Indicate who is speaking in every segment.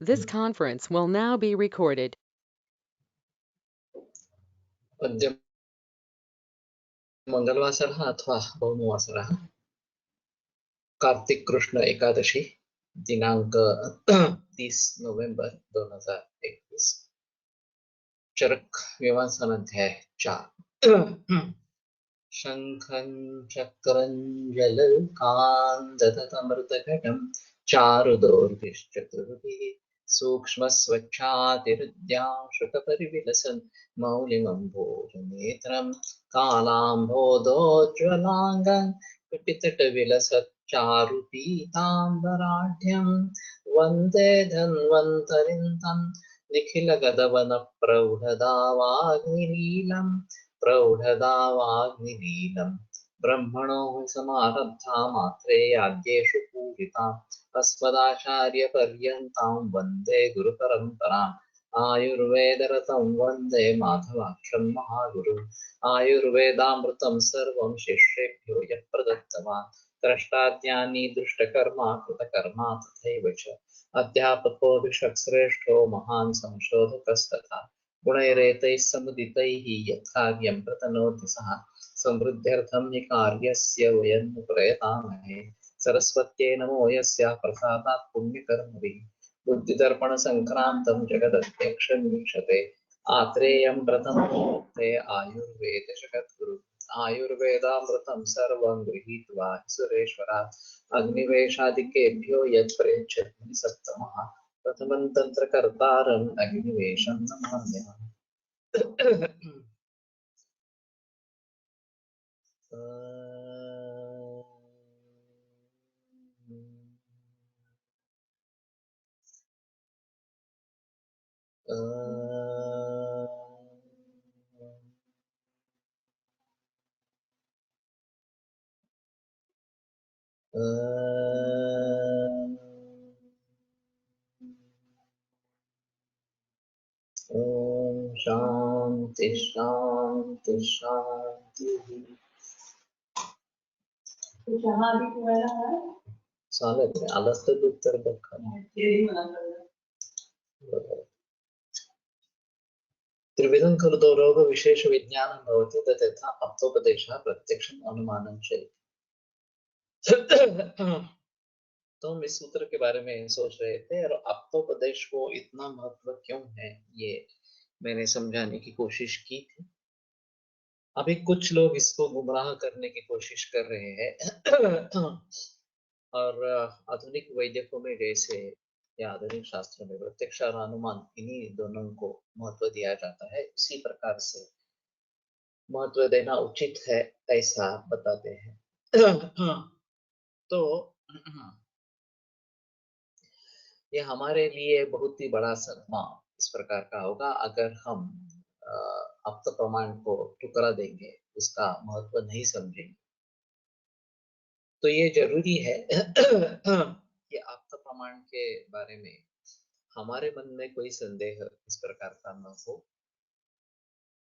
Speaker 1: This conference will now be recorded.
Speaker 2: अद्य मङ्गलवासरः अथवा भौमवासरः कार्तिक कृष्ण एकादशी दिनांक 30 नवंबर 2021 चरक मीमांसा अध्याय 4 शंखं चक्रं जलकान्दतमृतघटं चारुदोर्भिश्चतुर्भिः सूक्ष्मस्वच्छातिहृद्यां मौलिमम्भोजनेत्रं कालाम्भोदोज्ज्वलाङ्गं कपितटविलसच्चारुपीताम्बराढ्यं वन्दे धन्वन्तरिं तं निखिलगदवनप्रौढदावाग्निलीलम् प्रौढदावाग्निलीलम् ब्रह्मणो समारब्धा मात्रेयाद्येषु पूजिताम् अस्मदाचार्यपर्यन्तां वन्दे गुरुपरम्पराम् आयुर्वेदरतं वन्दे माधवाख्यं महागुरुम् आयुर्वेदामृतं सर्वं शिष्येभ्यो यः प्रदत्तवान् द्रष्टाज्ञानी दुष्टकर्मा कृतकर्मा तथैव च अध्यापको विषक्श्रेष्ठो महान् संशोधकस्तथा गुणैरेतैः समुदितैः यत्कार्यं प्रतनोति सः समृद्ध्यर्थं हि कार्यस्य वयं प्रयतामहे सरस्वत्यै नमो यस्याः प्रसादात् पुण्यकर्मभिः बुद्धिदर्पणसङ्क्रान्तं जगदध्यक्षं वीक्षते आत्रेयं प्रथमं ते आयुर्वेदशकद्गुरु आयुर्वेदामृतं सर्वं गृहीत्वा सुरेश्वरात् अग्निवेशादिकेभ्यो यत्प्रेच्छति सप्तमः प्रथमं तन्त्रकर्तारम् अग्निवेशं नमाम्यहम् ओम शांति शांति शांति चालत अलस्तदुत्तर त्रिविधं खलु दो रोग विशेष विज्ञानं भवति तथा अप्तोपदेशः प्रत्यक्षम् अनुमानं च। तो हम इस सूत्र के बारे में सोच रहे थे और अप्तोपदेश को इतना महत्व क्यों है ये मैंने समझाने की कोशिश की थी। अभी कुछ लोग इसको गुमराह करने की कोशिश कर रहे हैं और आधुनिक वैद्यकों में जैसे या आधुनिक शास्त्रों में प्रत्यक्ष और अनुमान इन्हीं दोनों को महत्व दिया जाता है, उसी प्रकार से महत्व देना उचित है ऐसा बताते हैं। तो ये हमारे लिए बहुत ही बड़ा सदमा इस प्रकार का होगा अगर हम अप्त प्रमाण को ठुकरा देंगे, उसका महत्व नहीं समझेंगे। तो ये जरूरी है कि अप्त प्रमाण के बारे में हमारे मन में कोई संदेह इस प्रकार का न हो,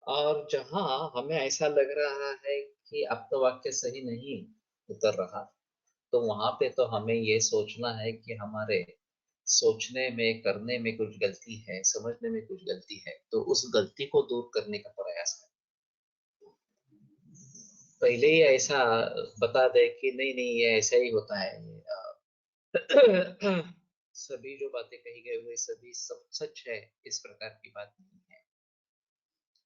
Speaker 2: और जहां हमें ऐसा लग रहा है कि अप्त वाक्य सही नहीं उतर रहा, तो वहां पे तो हमें ये सोचना है कि हमारे सोचने में, करने में कुछ गलती है, समझने में कुछ गलती है, तो उस गलती को दूर करने का प्रयास करें। पहले ही ऐसा बता दे कि नहीं नहीं ये ऐसा ही होता है, सभी जो बातें कही गई हुई सभी सब सच है, इस प्रकार की बात नहीं है,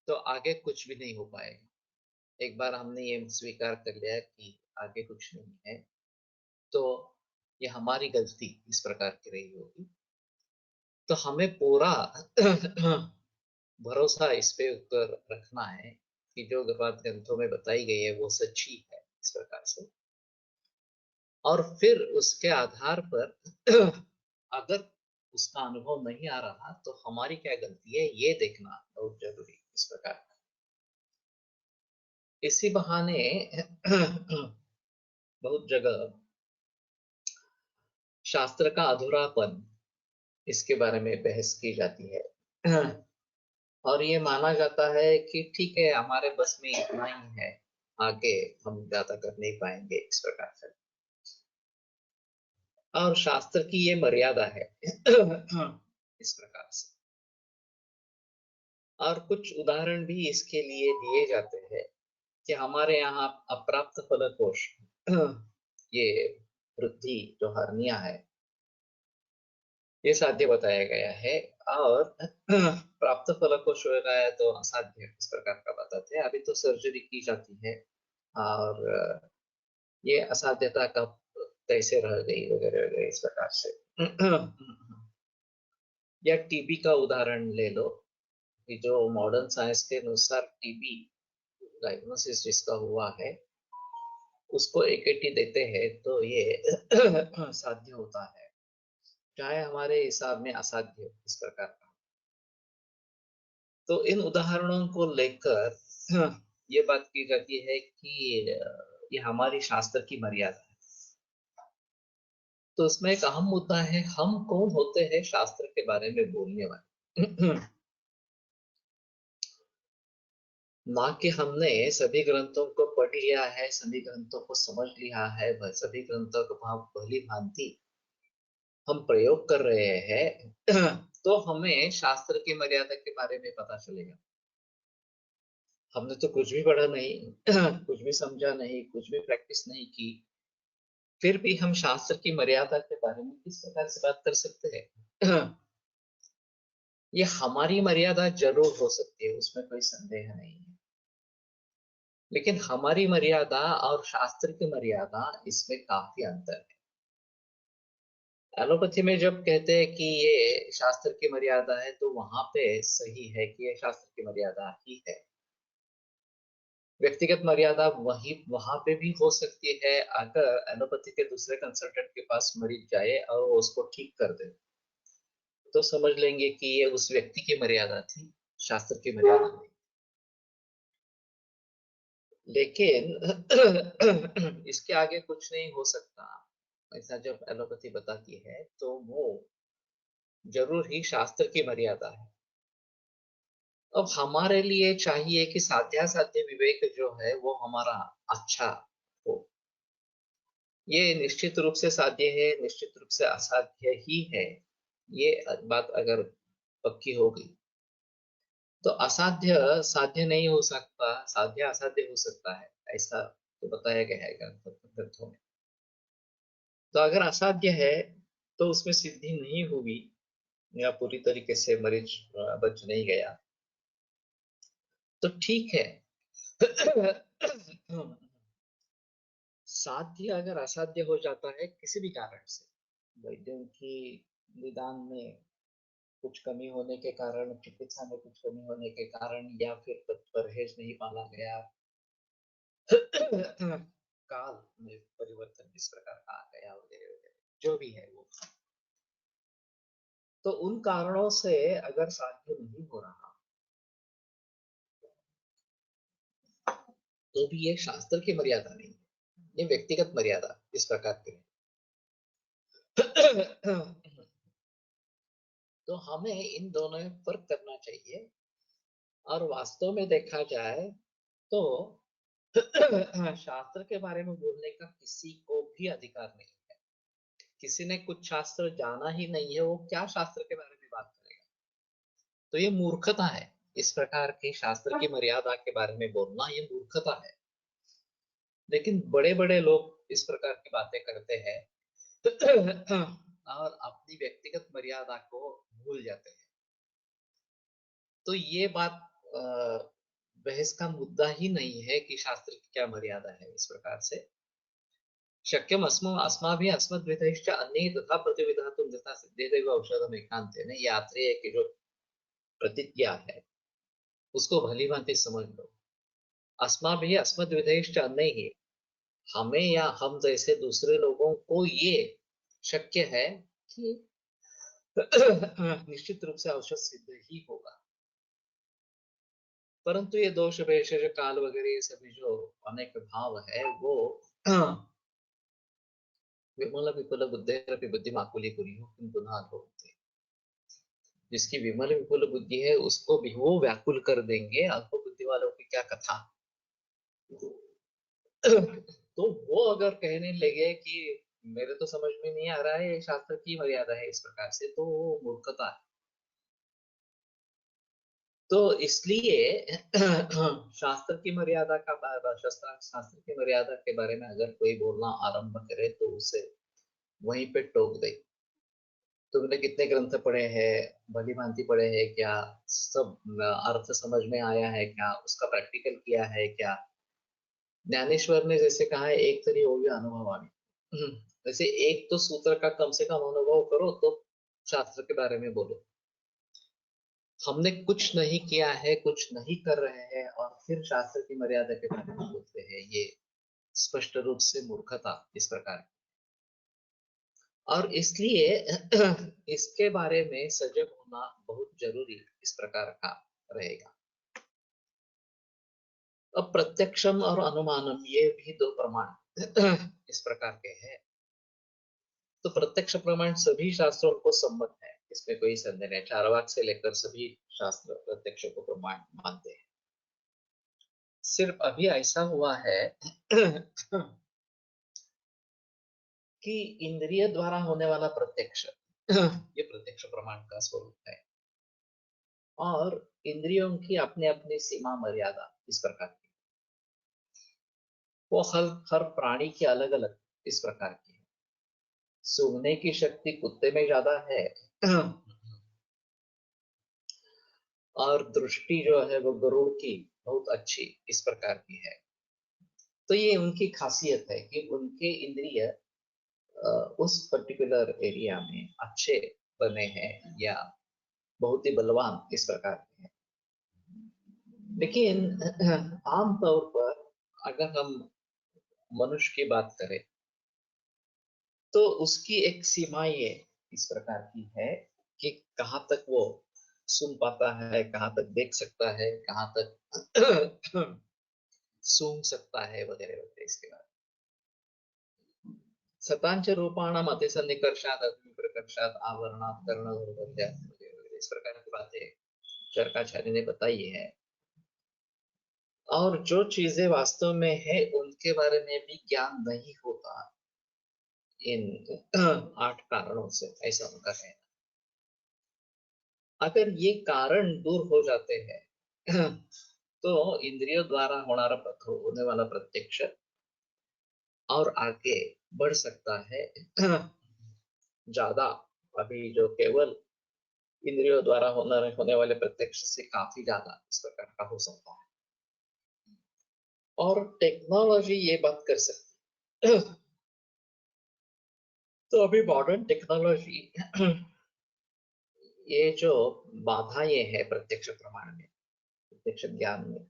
Speaker 2: तो आगे कुछ भी नहीं हो पाएगा। एक बार हमने ये स्वीकार कर लिया कि आगे कुछ नहीं है, तो ये हमारी गलती इस प्रकार की रही होगी, तो हमें पूरा भरोसा इस पे ऊपर रखना है कि जो बात ग्रंथों में बताई गई है वो सच्ची है इस प्रकार से, और फिर उसके आधार पर अगर उसका अनुभव नहीं आ रहा तो हमारी क्या गलती है ये देखना बहुत जरूरी इस प्रकार का। इसी बहाने बहुत जगह शास्त्र का अधूरापन इसके बारे में बहस की जाती है और ये माना जाता है कि ठीक है हमारे बस में इतना ही है, आगे हम ज्यादा कर नहीं पाएंगे इस प्रकार से। और शास्त्र की ये मर्यादा है इस प्रकार से। और कुछ उदाहरण भी इसके लिए दिए जाते हैं कि हमारे यहाँ अप्राप्त फलकोष ये वृद्धि जो हर्निया है, ये साध्य बताया गया है। और प्राप्त फलकोष हो गया है तो असाध्य इस प्रकार का बताते हैं। अभी तो सर्जरी की जाती है और ये असाध्यता कब कैसे रह गई वगैरह वगैरह इस प्रकार से। या टीबी का उदाहरण ले लो कि जो मॉडर्न साइंस के अनुसार टीबी डायग्नोसिस जिसका हुआ है उसको एकेटी देते हैं तो ये साध्य होता है, चाहे हमारे हिसाब में असाध्य इस प्रकार का। तो इन उदाहरणों को लेकर ये बात की जाती है कि ये हमारी शास्त्र की मर्यादा है। तो उसमें एक अहम मुद्दा है, हम कौन होते हैं शास्त्र के बारे में बोलने वाले। ना कि हमने सभी ग्रंथों को पढ़ लिया है, सभी ग्रंथों को समझ लिया है, सभी ग्रंथों को भली भांति हम प्रयोग कर रहे हैं तो हमें शास्त्र की मर्यादा के बारे में पता चलेगा। हमने तो कुछ भी पढ़ा नहीं, कुछ भी समझा नहीं, कुछ भी प्रैक्टिस नहीं की, फिर भी हम शास्त्र की मर्यादा के बारे में किस प्रकार से बात कर सकते हैं। ये हमारी मर्यादा जरूर हो सकती है, उसमें कोई संदेह नहीं है, लेकिन हमारी मर्यादा और शास्त्र की मर्यादा इसमें काफी अंतर है। एलोपैथी में जब कहते हैं कि ये शास्त्र की मर्यादा है तो वहां पे सही है कि ये शास्त्र की मर्यादा ही है। व्यक्तिगत मर्यादा वहां पे भी हो सकती है अगर एलोपैथी के दूसरे कंसल्टेंट के पास मरीज जाए और वो उसको ठीक कर दे तो समझ लेंगे कि ये उस व्यक्ति की मर्यादा थी, शास्त्र की मर्यादा नहीं। लेकिन इसके आगे कुछ नहीं हो सकता, ऐसा जब एलोपैथी बताती है तो वो जरूर ही शास्त्र की मर्यादा है। अब हमारे लिए चाहिए कि साध्यासाध्य विवेक जो है वो हमारा अच्छा हो। ये निश्चित रूप से साध्य है, निश्चित रूप से असाध्य ही है, ये बात अगर पक्की हो गई तो असाध्य साध्य नहीं हो सकता, साध्य असाध्य हो सकता है, ऐसा तो बताया गया है ग्रंथों में। तो अगर असाध्य है तो उसमें सिद्धि नहीं हुई या पूरी तरीके से मरीज बच नहीं गया तो ठीक है। साध्य अगर असाध्य हो जाता है किसी भी कारण से, वैद्यों की निदान में कुछ कमी होने के कारण, चिकित्सा में कुछ कमी होने के कारण, या फिर परहेज नहीं पाला गया, काल में परिवर्तन इस प्रकार का आ गया वगैरह वगैरह, जो भी है वो, तो उन कारणों से अगर साध्य नहीं हो रहा तो भी ये शास्त्र की मर्यादा नहीं है, ये व्यक्तिगत मर्यादा इस प्रकार की है। तो हमें इन दोनों में फर्क करना चाहिए। और वास्तव में देखा जाए तो शास्त्र के बारे में बोलने का किसी को भी अधिकार नहीं है। किसी ने कुछ शास्त्र जाना ही नहीं है, वो क्या शास्त्र के बारे में बात करेगा? तो ये मूर्खता है, इस प्रकार के शास्त्र की मर्यादा के बारे में बोलना ये मूर्खता है। लेकिन बड़े बड़े लोग इस प्रकार की बातें करते हैं और अपनी व्यक्तिगत मर्यादा को भूल जाते हैं। तो ये बात बहस का मुद्दा ही नहीं है कि शास्त्र की क्या मर्यादा है। इस प्रकार से शक्यम अस्माभिः अस्मद्विधैश्च अन्ये तथा प्रतिविधातुं यथा सिद्धेदेव औषधम एकांतेन, ये आत्रेय की जो प्रतिज्ञा है उसको भली भांति समझ लो। अस्माभिः अस्मद्विधैश्च अन्ये, हमें या हम जैसे दूसरे लोगों को ये शक्य है कि निश्चित रूप से औषध सिद्ध ही होगा, परंतु ये दोष भेषज काल वगैरह ये सभी जो अनेक भाव है वो विमल विपुल बुद्धेरपि बुद्धिमाकुली कुर्युः किंतु न अल्पबुद्धि। जिसकी विमल विपुल बुद्धि है उसको भी वो व्याकुल कर देंगे, अल्प बुद्धि वालों की क्या कथा। तो वो अगर कहने लगे कि मेरे तो समझ में नहीं आ रहा है, ये शास्त्र की मर्यादा है इस प्रकार से, तो वो मूर्खता है। तो इसलिए शास्त्र की मर्यादा का शास्त्र शास्त्र की मर्यादा के बारे में अगर कोई बोलना आरंभ करे तो उसे वहीं पे टोक दे। तुमने कितने ग्रंथ पढ़े हैं, भली भांति पढ़े हैं क्या, सब अर्थ समझ में आया है क्या, उसका प्रैक्टिकल किया है क्या। ज्ञानेश्वर ने जैसे कहा है, एक तरी हो गया अनुभवाणी। वैसे एक तो सूत्र का कम से कम अनुभव करो तो शास्त्र के बारे में बोलो। हमने कुछ नहीं किया है, कुछ नहीं कर रहे हैं और फिर शास्त्र की मर्यादा के बारे में बोलते हैं, ये स्पष्ट रूप से मूर्खता इस प्रकार की। और इसलिए इसके बारे में सजग होना बहुत जरूरी इस प्रकार का रहेगा। अब प्रत्यक्षम और अनुमानम ये भी दो प्रमाण इस प्रकार के हैं। तो प्रत्यक्ष प्रमाण सभी शास्त्रों को सम्मत है, इसमें कोई संदेह नहीं। चारवाक से लेकर सभी शास्त्र प्रत्यक्ष को प्रमाण मानते हैं। सिर्फ अभी ऐसा हुआ है कि इंद्रिय द्वारा होने वाला प्रत्यक्ष ये प्रत्यक्ष प्रमाण का स्वरूप है, और इंद्रियों की अपने अपनी सीमा मर्यादा इस प्रकार की, वो हर हर प्राणी की अलग अलग इस प्रकार की है। सूंघने की शक्ति कुत्ते में ज्यादा है और दृष्टि जो है वो गरुड़ की बहुत अच्छी इस प्रकार की है। तो ये उनकी खासियत है कि उनके इंद्रिय उस पर्टिकुलर एरिया में अच्छे बने हैं या बहुत ही बलवान इस प्रकार के हैं। लेकिन आमतौर पर अगर हम मनुष्य की बात करें तो उसकी एक सीमा ये इस प्रकार की है कि कहाँ तक वो सुन पाता है, कहाँ तक देख सकता है, कहाँ तक सूंघ सकता है, वगैरह वगैरह इसके बाद। सतांच रूपाणाम अतिसन्निकर्षात अतिप्रकर्षात आवरणात् कर्ण वगैरह वगैरह इस प्रकार की बातें चरकाचार्य ने बताई है। और जो चीजें वास्तव में है उनके बारे में भी ज्ञान नहीं होता इन 8 कारणों से, ऐसा उनका कहना। अगर ये कारण दूर हो जाते हैं तो इंद्रियों द्वारा होने वाला प्रत्यक्ष और आगे बढ़ सकता है ज्यादा। अभी जो केवल इंद्रियों द्वारा होने वाले प्रत्यक्ष से काफी ज्यादा इस प्रकार का हो सकता है, और टेक्नोलॉजी ये बात कर सकती है। तो अभी मॉडर्न टेक्नोलॉजी ये जो बाधाएं है प्रत्यक्ष प्रमाण में, प्रत्यक्ष ज्ञान में,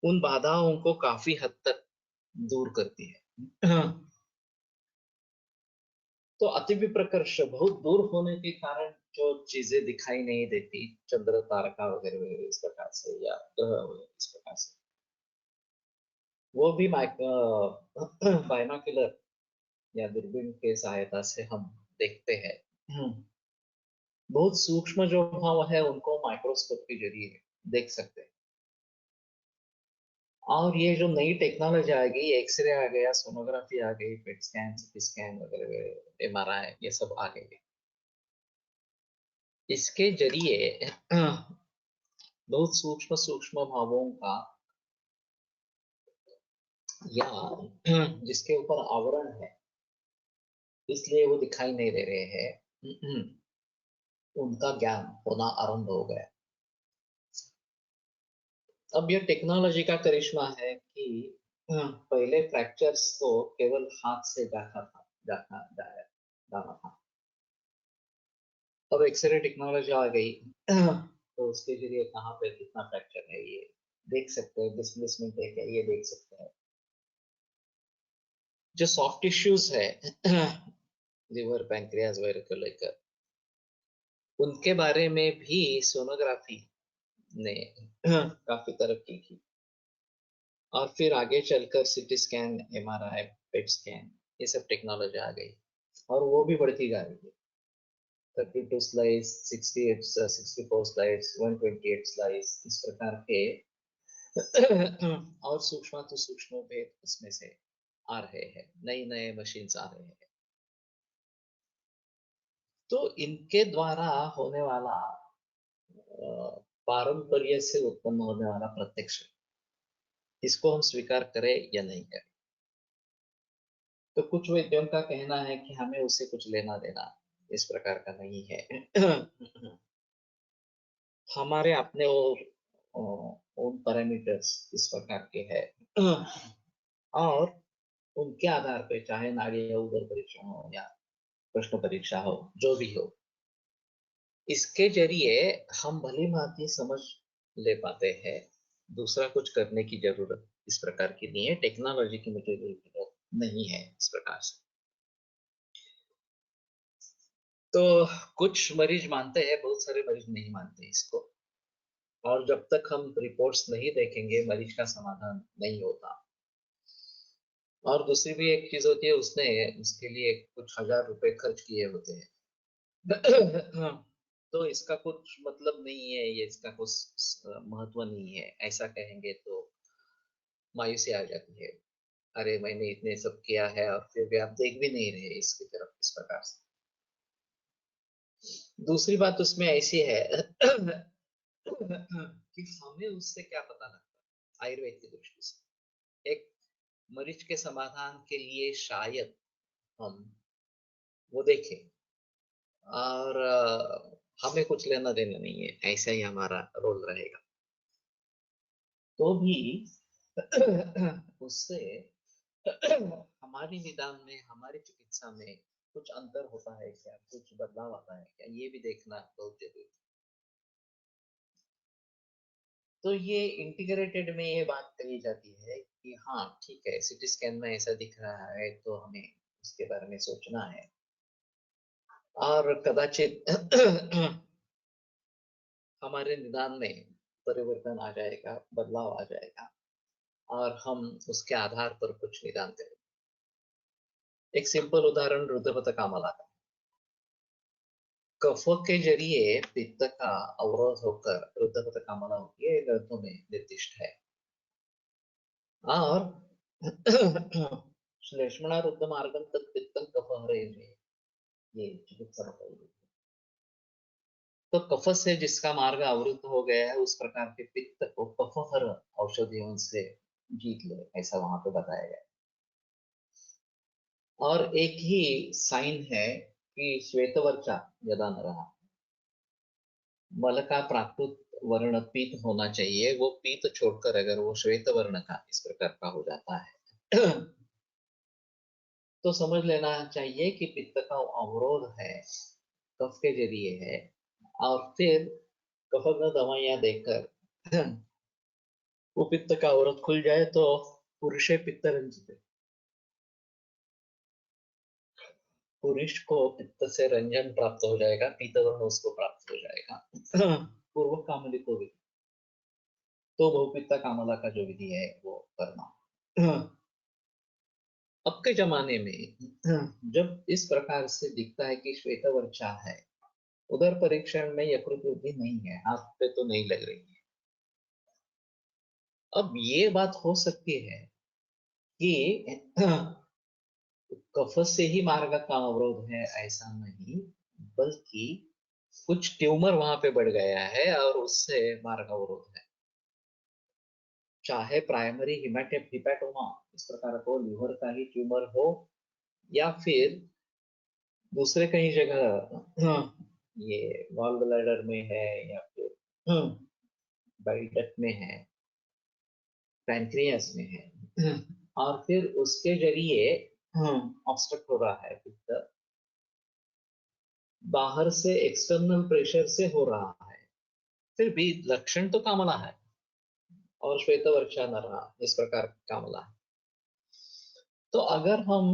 Speaker 2: उन बाधाओं को काफी हद तक दूर करती है। तो अति विप्रकर्ष बहुत दूर होने के कारण जो चीजें दिखाई नहीं देती, चंद्र तारका वगैरह वगैरह इस प्रकार से या ग्रह वगैरह इस प्रकार से, वो भी बाइनोक्यूलर या दूरबीन के सहायता से हम देखते हैं। बहुत सूक्ष्म जो भाव है उनको माइक्रोस्कोप के जरिए देख सकते हैं। और ये जो नई टेक्नोलॉजी आ गई, एक्सरे आ गया, सोनोग्राफी आ गई, पेट स्कैन, सीटी स्कैन वगैरह, एमआरआई, ये सब आ गए। इसके जरिए बहुत सूक्ष्म सूक्ष्म भावों का या जिसके ऊपर आवरण है इसलिए वो दिखाई नहीं दे रहे हैं, उनका ज्ञान होना आरंभ हो गया। अब ये टेक्नोलॉजी का करिश्मा है कि पहले फ्रैक्चर्स तो केवल हाथ से जाना था। अब एक्सरे टेक्नोलॉजी आ गई तो उसके जरिए कहाँ पे कितना फ्रैक्चर है ये देख सकते हैं, डिस्प्लेसमेंट है क्या ये देख सकते हैं। जो सॉफ्ट टिश्यूज है लिवर, पैंक्रियाज वगैरह को लेकर, उनके बारे में भी सोनोग्राफी ने काफी तरक्की की। और फिर आगे चलकर CT scan, MRI, PET scan, ये सब टेक्नोलॉजी आ गई और वो भी बढ़ती जा रही है। 32 स्लाइस, 68, 64 स्लाइस, 128 स्लाइस इस प्रकार के और सूक्ष्म तो सूक्ष्म भेद उसमें से आ रहे हैं, नए नए मशीन्स आ रहे हैं। तो इनके द्वारा होने वाला पारंपर्य से उत्पन्न होने वाला प्रत्यक्ष, इसको हम स्वीकार करें या नहीं करें। तो कुछ वैद्यों का कहना है कि हमें उससे कुछ लेना देना इस प्रकार का नहीं है। हमारे अपने और ओन पैरामीटर्स इस प्रकार के हैं, और उनके आधार पे चाहे नाड़ी या उदर परीक्षा हो या प्रश्न परीक्षा हो, जो भी हो, इसके जरिए हम भली भांति समझ ले पाते हैं। दूसरा कुछ करने की जरूरत इस प्रकार की नहीं है, टेक्नोलॉजी की मुझे जरूरत नहीं है इस प्रकार से। तो कुछ मरीज मानते हैं, बहुत सारे मरीज नहीं मानते इसको, और जब तक हम रिपोर्ट्स नहीं देखेंगे मरीज का समाधान नहीं होता। और दूसरी भी एक चीज होती है, उसने उसके लिए कुछ हजार रुपए खर्च किए होते हैं। तो इसका कुछ मतलब नहीं है, ये इसका कुछ महत्व नहीं है, ऐसा कहेंगे तो मायूसी आ जाती है। अरे मैंने इतने सब किया है और फिर भी आप देख भी नहीं रहे इसकी तरफ इस प्रकार से। दूसरी बात उसमें ऐसी है कि हमें उससे क्या पता लगता है आयुर्वेद की दृष्टि से। एक मरीज के समाधान के लिए शायद हम वो देखें, और हमें कुछ लेना देना नहीं है, ऐसा ही हमारा रोल रहेगा। तो भी उससे हमारी निदान में, हमारी चिकित्सा में कुछ अंतर होता है क्या, कुछ बदलाव आता है क्या, ये भी देखना बहुत जरूरी है। तो ये इंटीग्रेटेड में ये बात कही जाती है कि हाँ ठीक है, सीटी स्कैन में ऐसा दिख रहा है तो हमें इसके बारे में सोचना है, और कदाचित हमारे निदान में परिवर्तन आ जाएगा, बदलाव आ जाएगा, और हम उसके आधार पर कुछ निदान करें। एक सिंपल उदाहरण रुद्रपथ कामला का। कफ के जरिए पित्त का अवरोध होकर रुद्रपथ कामला होती है, ग्रंथों में निर्दिष्ट है। और श्लेष्मणा रुद्र मार्गम तत् पित्तम कफ हरे, ये चिकित्सा बताई गई। तो कफ से जिसका मार्ग अवरुद्ध हो गया है, उस प्रकार के पित्त को कफहर औषधियों से जीत ले, ऐसा वहां पे बताया गया। और एक ही साइन है कि श्वेतवर्चा यदा न रहा, मल का प्राकृत वर्ण पीत होना चाहिए, वो पीत छोड़कर अगर वो श्वेत वर्ण का इस प्रकार का हो जाता है तो समझ लेना चाहिए कि पित्त का अवरोध है, कफ के जरिए है। और फिर कफग्न दवाइयां देकर वो पित्त का अवरोध खुल जाए तो पुरुषे पित्त रंजित, पुरुष को पित्त से रंजन प्राप्त हो जाएगा, पीतवर्ण उसको प्राप्त हो जाएगा। पूर्व कामली को भी, तो बहुपित्त कामला का जो विधि है वो करना। अब के जमाने में जब इस प्रकार से दिखता है कि श्वेतवर्चा है, उधर परीक्षण में यकृत वृद्धि नहीं है, हाथ पे तो नहीं लग रही है, अब ये बात हो सकती है कि कफ से ही मार्ग का अवरोध है, ऐसा नहीं, बल्कि कुछ ट्यूमर वहां पे बढ़ गया है और उससे मार्ग अवरोध है। चाहे प्राइमरी हिपैटोमा इस प्रकार को, लिवर का ही ट्यूमर हो, या फिर दूसरे कहीं जगह ये गॉल ब्लैडर में है, या फिर बाइल डक्ट में है, पैंक्रियास में है, और फिर उसके जरिए ऑब्स्ट्रक्ट हो रहा है पित्त, बाहर से एक्सटर्नल प्रेशर से हो रहा है, फिर भी लक्षण तो कामला है और श्वेतवर्षा न रहा, इस प्रकार कामला है। तो अगर हम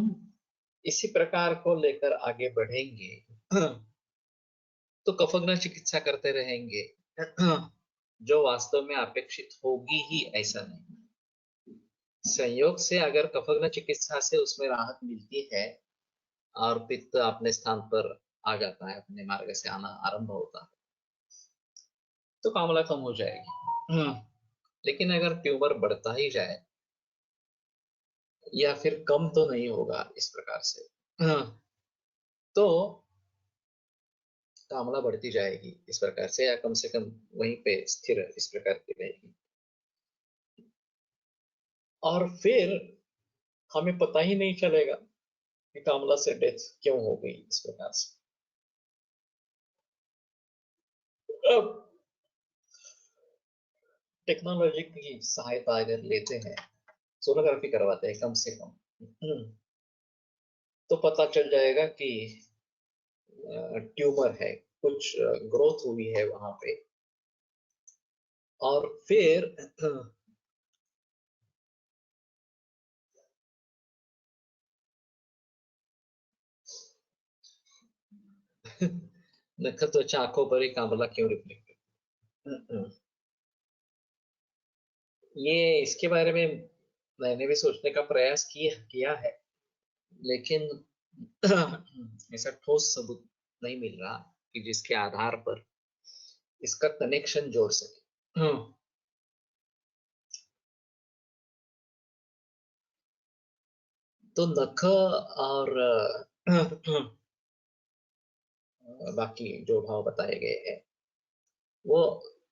Speaker 2: इसी प्रकार को लेकर आगे बढ़ेंगे तो कफग्न चिकित्सा करते रहेंगे, जो वास्तव में अपेक्षित होगी ही ऐसा नहीं। संयोग से अगर कफग्न चिकित्सा से उसमें राहत मिलती है और पित्त अपने स्थान पर आ जाता है, अपने मार्ग से आना आरंभ होता है, तो कामला कम हो जाएगी। लेकिन अगर ट्यूमर बढ़ता ही जाए, या फिर कम तो नहीं होगा इस प्रकार से। हाँ, तो कामना बढ़ती जाएगी इस प्रकार से, या कम से कम वहीं पे स्थिर इस प्रकार की रहेगी। और फिर हमें पता ही नहीं चलेगा कि कामला से डेथ क्यों हो गई इस प्रकार से। अब टेक्नोलॉजी की सहायता अगर लेते हैं, सोनोग्राफी करवाते हैं कम से कम, तो पता चल जाएगा कि ट्यूमर है, कुछ ग्रोथ हुई है वहां पे। और फिर नखत तो आंखों पर ही कामला क्यों रिफ्लेक्ट। ये इसके बारे में मैंने भी सोचने का प्रयास किया किया है, लेकिन ऐसा ठोस सबूत नहीं मिल रहा कि जिसके आधार पर इसका कनेक्शन जोड़ सके। तो नख और बाकी जो भाव बताए गए हैं, वो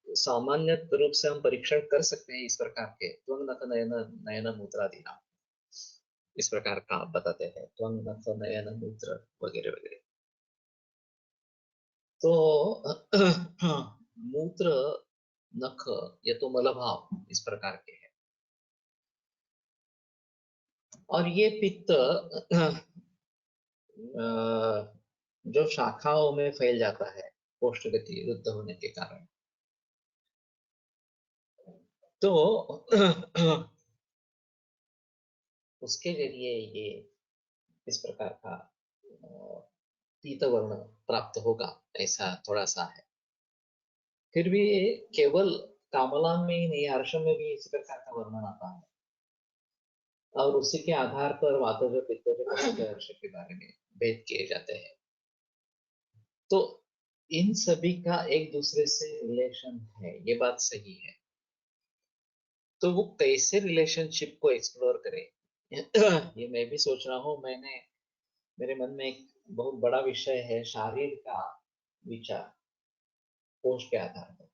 Speaker 2: सामान्य रूप से हम परीक्षण कर सकते हैं इस प्रकार के त्वंग नख नयन नयन मुद्रादि नाम, इस प्रकार का आप बताते हैं त्वंग नख नयन मुद्र वगैरह वगैरह। तो मूत्र, नख, ये तो मलभाव इस प्रकार के हैं। और ये पित्त जो शाखाओं में फैल जाता है कोष्ठगति रुद्ध होने के कारण, तो उसके जरिए ये इस प्रकार का पीत वर्ण प्राप्त होगा, ऐसा थोड़ा सा है। फिर भी केवल कामला में ही नहीं, अर्श में भी इस प्रकार का वर्णन आता है, और उसी के आधार पर वातज पित्तज कफज अर्श के बारे में भेद किए जाते हैं। तो इन सभी का एक दूसरे से रिलेशन है, ये बात सही है। तो वो कैसे रिलेशनशिप को एक्सप्लोर करें, ये मैं भी सोच रहा हूँ। मेरे मन में एक बहुत बड़ा विषय है शारीर का विचार कोश के आधार पर,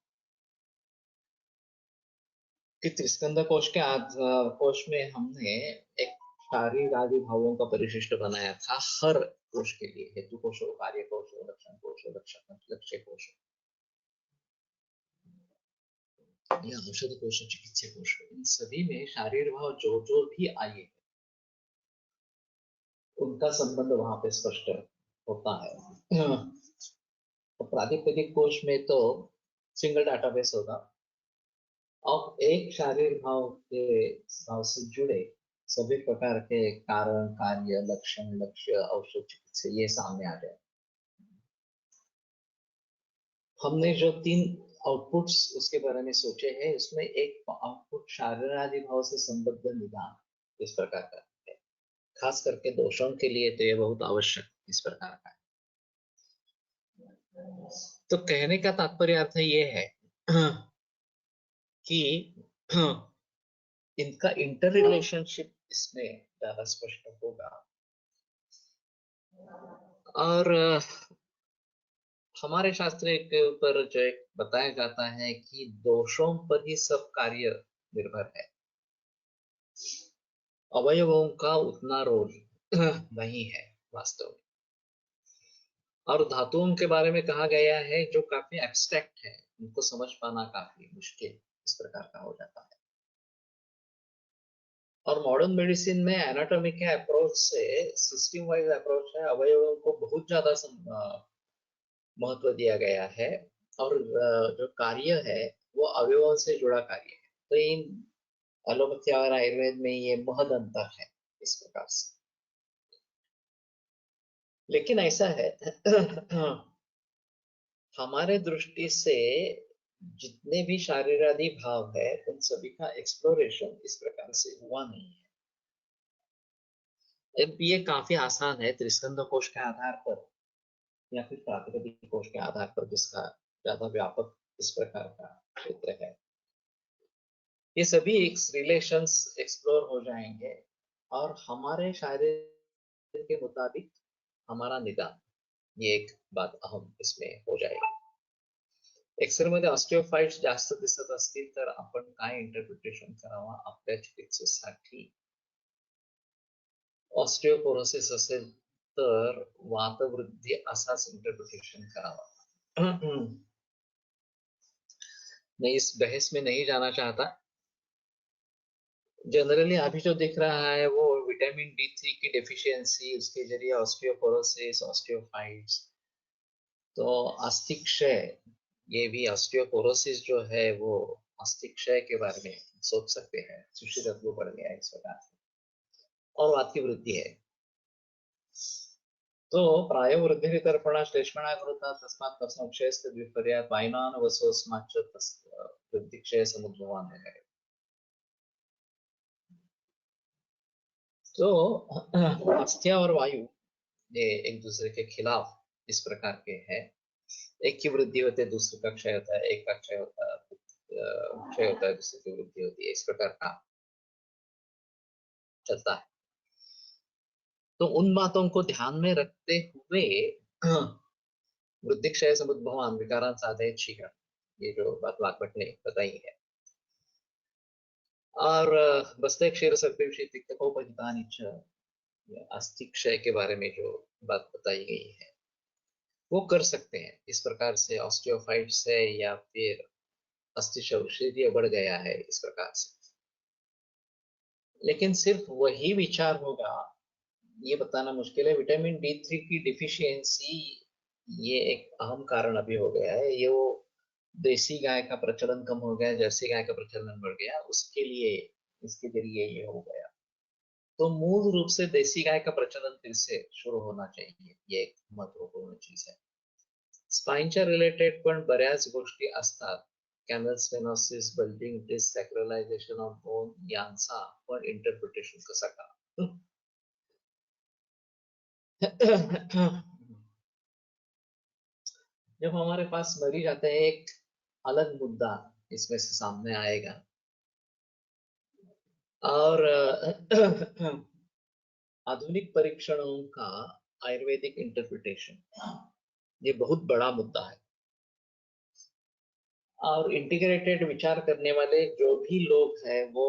Speaker 2: कि त्रिस्कंद कोश में हमने एक शारीर आदि भावों का परिशिष्ट बनाया था हर कोश के लिए, हेतु कोश हो, कार्य कोश हो, लक्षण कोश हो, लक्ष्य कोश हो, या औषध कोश, चिकित्सा कोश हो, इन सभी में शारीर भाव जो जो भी आए उनका संबंध वहां पे स्पष्ट होता है। तो प्रातिपदिक कोश में तो सिंगल डाटाबेस होगा, और एक शारीर भाव के भाव से जुड़े सभी प्रकार के कारण, कार्य, लक्षण, लक्ष्य, औषध, चिकित्सा, ये सामने आ जाए। हमने जो 3 आउटपुट्स उसके बारे में सोचे हैं, उसमें एक आउटपुट शारीर आदि भाव से संबद्ध निदान इस प्रकार का है। खास करके दोषों के लिए तो ये बहुत आवश्यक इस प्रकार का है। तो कहने का तात्पर्य अर्थ ये है कि इनका इंटर रिलेशनशिप इसमें ज्यादा स्पष्ट होगा। और हमारे शास्त्र के ऊपर जो एक बताया जाता है कि दोषों पर ही सब कार्य निर्भर है, अवयवों का उतना रोल नहीं है वास्तव में। और धातुओं के बारे में कहा गया है जो काफी एब्स्ट्रैक्ट है, उनको समझ पाना काफी मुश्किल इस प्रकार का हो जाता है। और मॉडर्न मेडिसिन में एनाटॉमी के अप्रोच से सिस्टम वाइज अप्रोच है, अवयवों को बहुत ज्यादा महत्व दिया गया है, और जो कार्य है वो अवयवों से जुड़ा कार्य है। तो इन एलोपैथी और आयुर्वेद में ये महद अंतर है इस प्रकार से। लेकिन ऐसा है हमारे दृष्टि से जितने भी शारीरादि भाव है उन सभी का एक्सप्लोरेशन इस प्रकार से हुआ नहीं है। अब ये काफी आसान है त्रिस्कंद कोश के आधार पर या फिर प्राकृतिक कोश के आधार पर, जिसका ज्यादा व्यापक इस प्रकार का क्षेत्र है। ये सभी रिलेशंस एक्सप्लोर हो जाएंगे और हमारे शारीर के मुताबिक हमारा निदान, ये एक बात अहम इसमें हो जाएगी. एक्सरेमध्ये ऑस्टिओफाइट्स जास्त दिसत असतील तर आपण काय इंटरप्रिटेशन करावा आपल्या चिकित्सेसाठी? ऑस्टिओपोरोसिस असेल तर वातवृद्धी असाच इंटरप्रिटेशन करावा. मैं इस बहस में नहीं जाना चाहता. जनरली अभी जो दिख रहा है वो विटामिन D3 की डेफिशिएंसी, उसके जरिए ऑस्टियोपोरोसिस, ऑस्टियोफाइट्स, तो अस्थि क्षय, ये भी ऑस्टियोपोरोसिस जो है वो अस्थि क्षय के बारे में सोच सकते हैं. सुषिरत्व बढ़ गया इस प्रकार से और वात की वृद्धि है. तो प्रायो वृद्धिर्तर्पणा श्लेष्मणा कृता तस्मात् संक्षयस्त विपर्यात वायनान वसोस्माच्च वृद्धि क्षय समुद्भवान है. तो अस्थि और वायु ये एक दूसरे के खिलाफ इस प्रकार के हैं. एक की वृद्धि होती है, दूसरे का क्षय होता है, एक का क्षय होता है, क्षय होता है, दूसरे की वृद्धि होती है, इस प्रकार का चलता है. तो उन बातों को ध्यान में रखते हुए वृद्धि क्षय समुद्भवान विकारान साधे शीघ्र, ये जो बात वाग्भट ने बताई है. और बस्ते क्षीर सर्पिषि तिक्तकोपहितानि च, अस्थि क्षय के बारे में जो बात बताई गई है वो कर सकते हैं. इस प्रकार से ऑस्टियोफाइट्स है या फिर अस्थि शरीर बढ़ गया है इस प्रकार से. लेकिन सिर्फ वही विचार होगा ये बताना मुश्किल है. विटामिन D3 की डिफिशियंसी ये एक अहम कारण अभी हो गया है. ये वो देसी गाय का प्रचलन कम हो गया, जर्सी गाय का प्रचलन बढ़ गया, उसके लिए इसके जरिए ये हो गया. तो मूल रूप से देसी गाय का प्रचलन फिर से शुरू होना चाहिए, ये एक महत्वपूर्ण चीज है. स्पाइनच्या रिलेटेड पण बऱ्याच गोष्टी असतात. Canal stenosis, bulging disc, sacralization of bone यांचा आपण इंटरप्रिटेशन कसं करा. जब हमारे पास मरीज आते हैं एक अलग मुद्दा इसमें से सामने आएगा. और आधुनिक परीक्षणों का आयुर्वेदिक इंटरप्रिटेशन ये बहुत बड़ा मुद्दा है. और इंटीग्रेटेड विचार करने वाले जो भी लोग हैं वो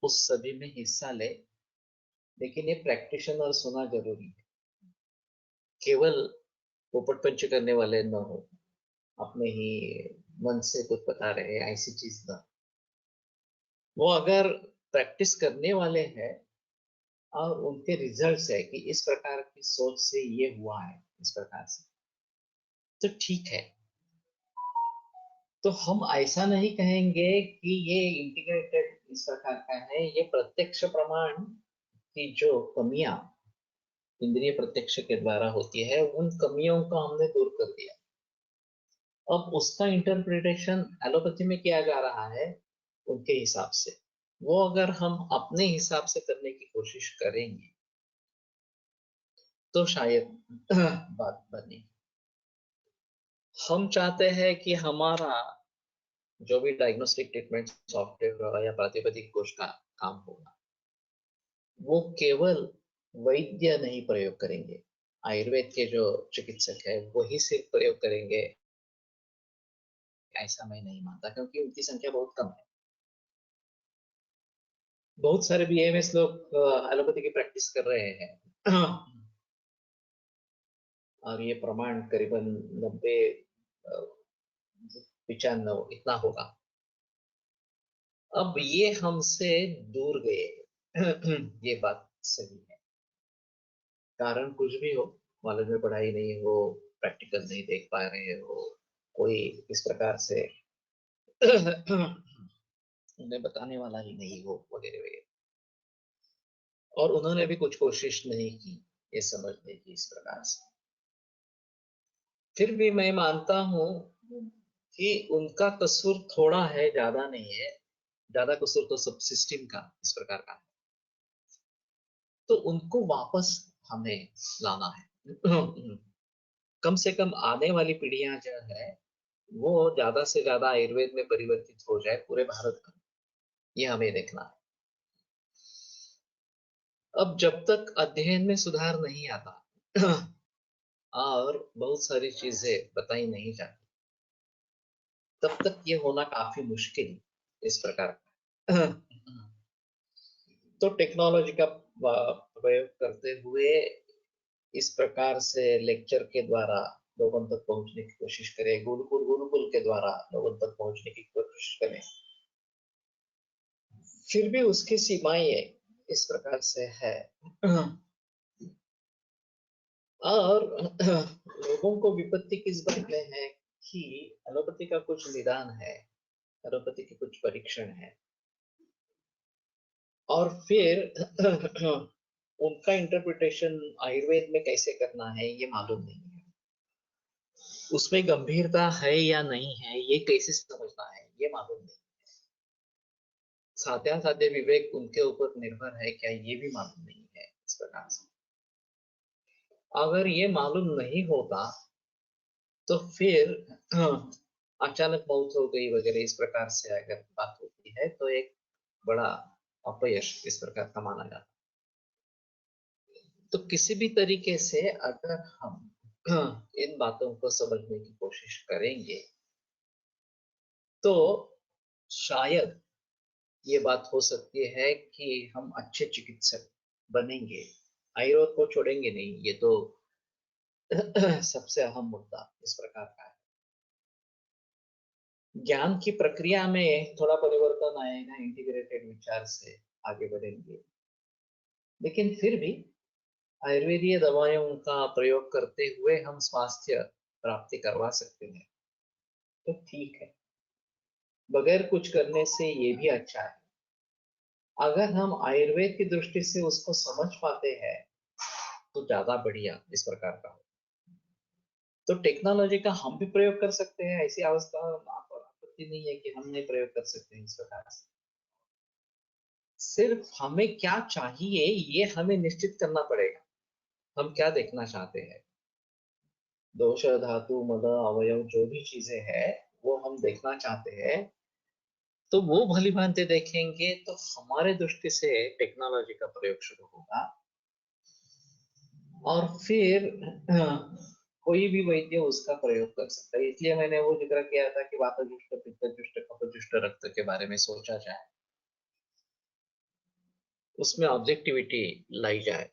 Speaker 2: उस सभी में हिस्सा ले. लेकिन ये प्रैक्टिशनर्स होना जरूरी है. केवल पोपट पंच करने वाले न हो, अपने ही मन से कुछ बता रहे हैं ऐसी चीज न. वो अगर प्रैक्टिस करने वाले हैं और उनके रिजल्ट्स है कि इस प्रकार की सोच से ये हुआ है इस प्रकार से, तो ठीक है. तो हम ऐसा नहीं कहेंगे कि ये इंटीग्रेटेड इस प्रकार का है. ये प्रत्यक्ष प्रमाण की जो कमियां इंद्रिय प्रत्यक्ष के द्वारा होती है उन कमियों को हमने दूर कर दिया. अब उसका इंटरप्रिटेशन एलोपैथी में किया जा रहा है उनके हिसाब से. वो अगर हम अपने हिसाब से करने की कोशिश करेंगे तो शायद बात बने. हम चाहते हैं कि हमारा जो भी डायग्नोस्टिक ट्रीटमेंट सॉफ्टवेयर या प्रातिपदिक कोश का काम होगा वो केवल वैद्य नहीं प्रयोग करेंगे. आयुर्वेद के जो चिकित्सक है वही सिर्फ प्रयोग करेंगे ऐसा मैं नहीं मानता, क्योंकि उनकी संख्या बहुत कम है. बहुत सारे BAMS लोग एलोपैथी की प्रैक्टिस कर रहे हैं. और ये प्रमाण करीबन 90 95 इतना होगा. अब ये हमसे दूर गए. ये बात सही है. कारण कुछ भी हो, कॉलेज में पढ़ाई नहीं हो, प्रैक्टिकल नहीं देख पा रहे हो, कोई इस प्रकार से उन्हें बताने वाला ही नहीं हो वगैरह वगैरह, और उन्होंने भी कुछ कोशिश नहीं की ये समझने की इस प्रकार से. फिर भी मैं मानता हूं कि उनका कसूर थोड़ा है, ज्यादा नहीं है. ज्यादा कसूर तो सब सिस्टम का इस प्रकार का है. तो उनको वापस हमें लाना है. कम से कम आने वाली पीढ़ियां जो है वो ज्यादा से ज्यादा आयुर्वेद में परिवर्तित हो जाए पूरे भारत का, ये हमें देखना है. अब जब तक अध्ययन में सुधार नहीं आता और बहुत सारी चीजें बताई नहीं जाती, तब तक ये होना काफी मुश्किल इस प्रकार का। तो टेक्नोलॉजी का प्रयोग करते हुए इस प्रकार से लेक्चर के द्वारा लोगों तक पहुंचने की कोशिश करें, गुरुकुल गुरुकुल के द्वारा लोगों तक पहुंचने की कोशिश करें, फिर भी उसकी सीमाएं इस प्रकार से है। और लोगों को विपत्ति किस बात में है कि एलोपैथी का कुछ निदान है, एलोपैथी के कुछ परीक्षण है, और फिर उनका इंटरप्रिटेशन आयुर्वेद में कैसे करना है ये मालूम नहीं है, उसमें गंभीरता है या नहीं है ये कैसे समझना है ये मालूम नहीं, साध्य विवेक उनके ऊपर निर्भर है क्या ये भी मालूम नहीं है। इस प्रकार से अगर ये मालूम नहीं होता तो फिर अचानक मौत हो गई वगैरह इस प्रकार से अगर बात होती है तो एक बड़ा अपयश इस प्रकार का माना जाता है। तो किसी भी तरीके से अगर हम इन बातों को समझने की कोशिश करेंगे तो शायद ये बात हो सकती है कि हम अच्छे चिकित्सक बनेंगे, आयुर्वेद को छोड़ेंगे नहीं, ये तो सबसे अहम मुद्दा इस प्रकार का है। ज्ञान की प्रक्रिया में थोड़ा परिवर्तन आएगा, इंटीग्रेटेड विचार से आगे बढ़ेंगे, लेकिन फिर भी आयुर्वेदीय दवाइयों का प्रयोग करते हुए हम स्वास्थ्य प्राप्ति करवा सकते हैं, तो ठीक है। बगैर कुछ करने से ये भी अच्छा है। अगर हम आयुर्वेद की दृष्टि से उसको समझ पाते हैं तो ज्यादा बढ़िया इस प्रकार का हो। तो टेक्नोलॉजी का हम भी प्रयोग कर सकते हैं, ऐसी अवस्था आपत्ति नहीं है कि हम नहीं प्रयोग कर सकते हैं इस प्रकार से। सिर्फ हमें क्या चाहिए ये हमें निश्चित करना पड़ेगा, हम क्या देखना चाहते हैं। दोष धातु मद अवयव जो भी चीजें हैं वो हम देखना चाहते हैं, तो वो भली भांति देखेंगे तो हमारे दृष्टि से टेक्नोलॉजी का प्रयोग शुरू होगा। और फिर कोई भी वैद्य उसका प्रयोग कर सकता है। इसलिए मैंने वो जिक्र किया था कि वातजुष्ट पित्तजुष्ट कफजुष्ट रक्त के बारे में सोचा जाए, उसमें ऑब्जेक्टिविटी लाई जाए।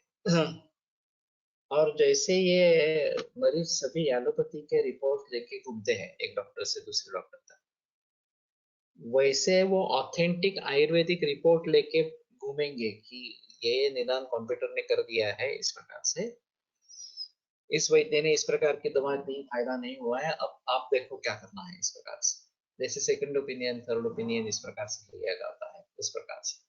Speaker 2: और जैसे ये मरीज सभी एलोपैथी के रिपोर्ट लेके घूमते हैं एक डॉक्टर से दूसरे डॉक्टर तक, वैसे वो ऑथेंटिक आयुर्वेदिक रिपोर्ट लेके घूमेंगे कि ये निदान कंप्यूटर ने कर दिया है इस प्रकार से, इस वैद्य ने इस प्रकार की दवा दी, फायदा नहीं हुआ है, अब आप देखो क्या करना है इस प्रकार से। जैसे सेकंड ओपिनियन थर्ड ओपिनियन इस प्रकार से लिया जाता है इस प्रकार से।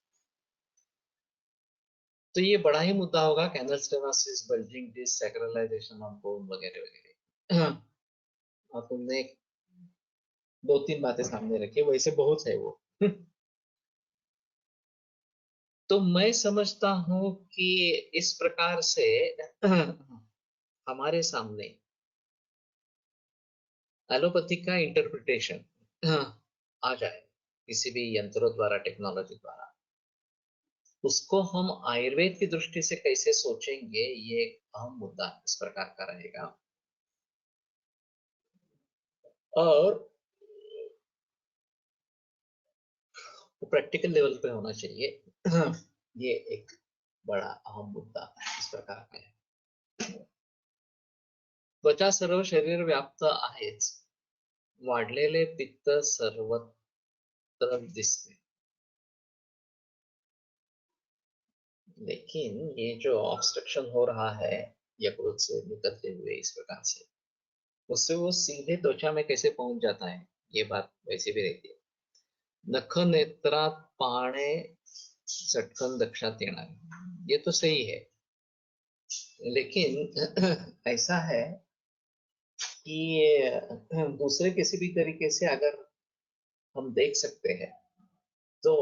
Speaker 2: तो ये बड़ा ही मुद्दा होगा, canal stenosis, bulging disc, sacralization of bone वगैरह वगैरह। और तुमने दो तीन बातें सामने रखी, वैसे बहुत है वो। तो मैं समझता हूं कि इस प्रकार से हमारे सामने एलोपैथी का इंटरप्रिटेशन आ जाए किसी भी यंत्रों द्वारा, टेक्नोलॉजी द्वारा, उसको हम आयुर्वेद की दृष्टि से कैसे सोचेंगे ये एक अहम मुद्दा इस प्रकार का रहेगा। और प्रैक्टिकल लेवल पे होना चाहिए। ये एक बड़ा अहम मुद्दा इस प्रकार का है। त्वचा सर्व शरीर व्याप्त आहेच, वाढलेले पित्त सर्वत्र दिसते, लेकिन ये जो ऑब्स्ट्रक्शन हो रहा है यकृत से निकलते हुए इस प्रकार से, उससे वो सीधे त्वचा में कैसे पहुंच जाता है ये बात वैसे भी रहती है। नख नेत्रात पाहणे चटकन लक्षात येणार, ये तो सही है, लेकिन ऐसा है कि दूसरे किसी भी तरीके से अगर हम देख सकते हैं तो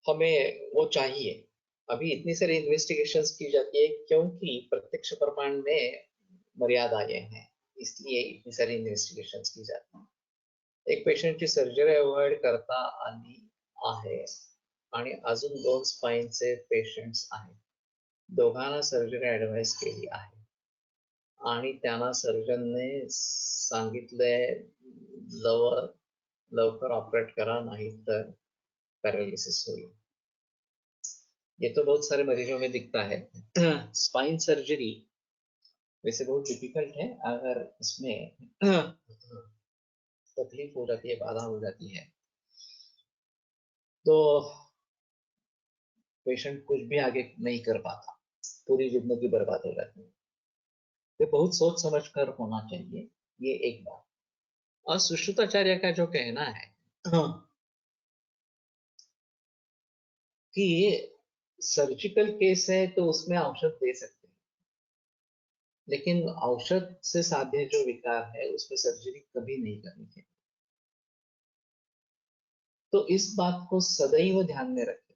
Speaker 2: हमें वो चाहिए। अभी इतनी सारी इन्वेस्टिगेशंस की जाती है क्योंकि प्रत्यक्ष प्रमाण में मर्यादाएं हैं, इसलिए इतनी सारी इन्वेस्टिगेशंस की जाती है। एक पेशंटची सर्जरी अवॉइड करता आली आहे आणि अजून 2 स्पाईनचे पेशंट्स आहेत. दोघांना सर्जरी ॲडवाइस केली आहे आणि त्यांना सर्जनने सांगितलंय लवकर ऑपरेट करा, नाही तर पैरालिसिस होईल. ये तो बहुत सारे मरीजों में दिखता है। स्पाइन सर्जरी वैसे बहुत डिफिकल्ट है। अगर इसमें तकलीफ हो जाती है, बाधा हो जाती है, तो पेशेंट कुछ भी आगे नहीं कर पाता, पूरी जिंदगी बर्बाद हो जाती है। ये बहुत सोच समझ कर होना चाहिए, ये एक बात। और सुश्रुताचार्य का जो कहना है कि सर्जिकल केस है तो उसमें औषध दे सकते हैं, लेकिन औषध से साध्य जो विकार है उसमें सर्जरी कभी नहीं करनी चाहिए। तो इस बात को सदैव ध्यान में रखें।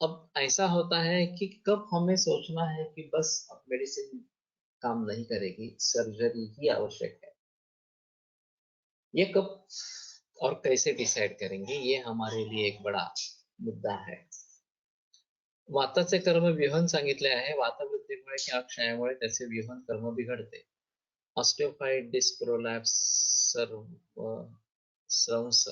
Speaker 2: अब ऐसा होता है कि कब हमें सोचना है कि बस अब मेडिसिन काम नहीं करेगी, सर्जरी ही आवश्यक है, ये कब और कैसे डिसाइड करेंगे, ये हमारे लिए एक बड़ा मुद्दा है। वाताचे कर्म विहन सांगितले आहे। वातवृद्धीमुळे किंवा क्षयामुळे त्याचे विहन कर्म बिघडते। ऑस्टिओफाइट डिस्क प्रोलॅप्स स्रंस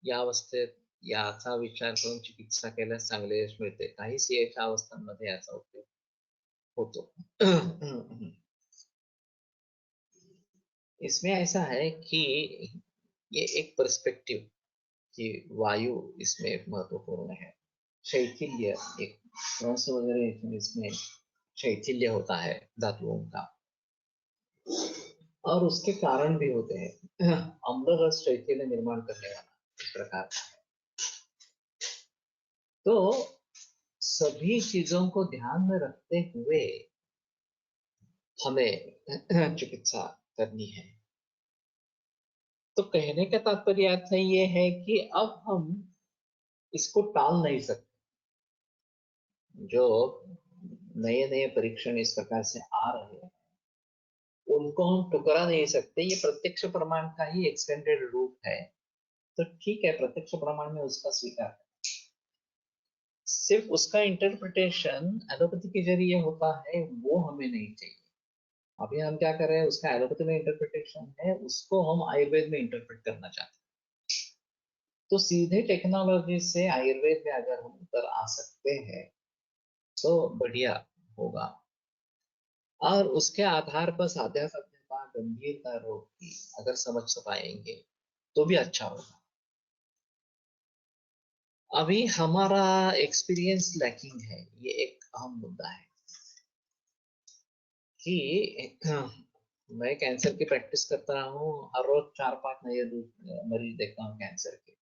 Speaker 2: या अवस्थेत याचा विचार करून चिकित्सा केल्यास चांगले यश मिळते। काही सीएच्या अवस्थांमध्ये याचा उपयोग होतो। इसमें ऐसा है कि ये एक पर्सपेक्टिव कि वायु इसमें महत्वपूर्ण है। शैथिल्य एक श्वास वगैरह इसमें शैथिल्य होता है धातुओं का, और उसके कारण भी होते हैं। अम्ल रस शैथिल्य निर्माण करने वाला इस प्रकार का है। तो सभी चीजों को ध्यान में रखते हुए हमें चिकित्सा करनी है। तो कहने का तात्पर्य अर्थ ये है कि अब हम इसको टाल नहीं सकते। जो नए नए परीक्षण इस प्रकार से आ रहे हैं उनको हम ठुकरा नहीं सकते। ये प्रत्यक्ष प्रमाण का ही एक्सटेंडेड रूप है, तो ठीक है, प्रत्यक्ष प्रमाण में उसका स्वीकार है। सिर्फ उसका इंटरप्रिटेशन एलोपैथी के जरिए होता है, वो हमें नहीं चाहिए। अभी हम क्या कर रहे हैं, उसका एलोपैथी में इंटरप्रिटेशन है, उसको हम आयुर्वेद में इंटरप्रेट करना चाहते हैं। तो सीधे टेक्नोलॉजी से आयुर्वेद में अगर हम उतर आ सकते हैं तो बढ़िया होगा, और उसके आधार पर साध्यासाध्यता गंभीरता रोग की अगर समझ पाएंगे तो भी अच्छा होगा। अभी हमारा एक्सपीरियंस लैकिंग है, ये एक अहम मुद्दा है कि मैं कैंसर की प्रैक्टिस करता हूँ, हर रोज 4-5 नए मरीज देखता हूँ कैंसर के।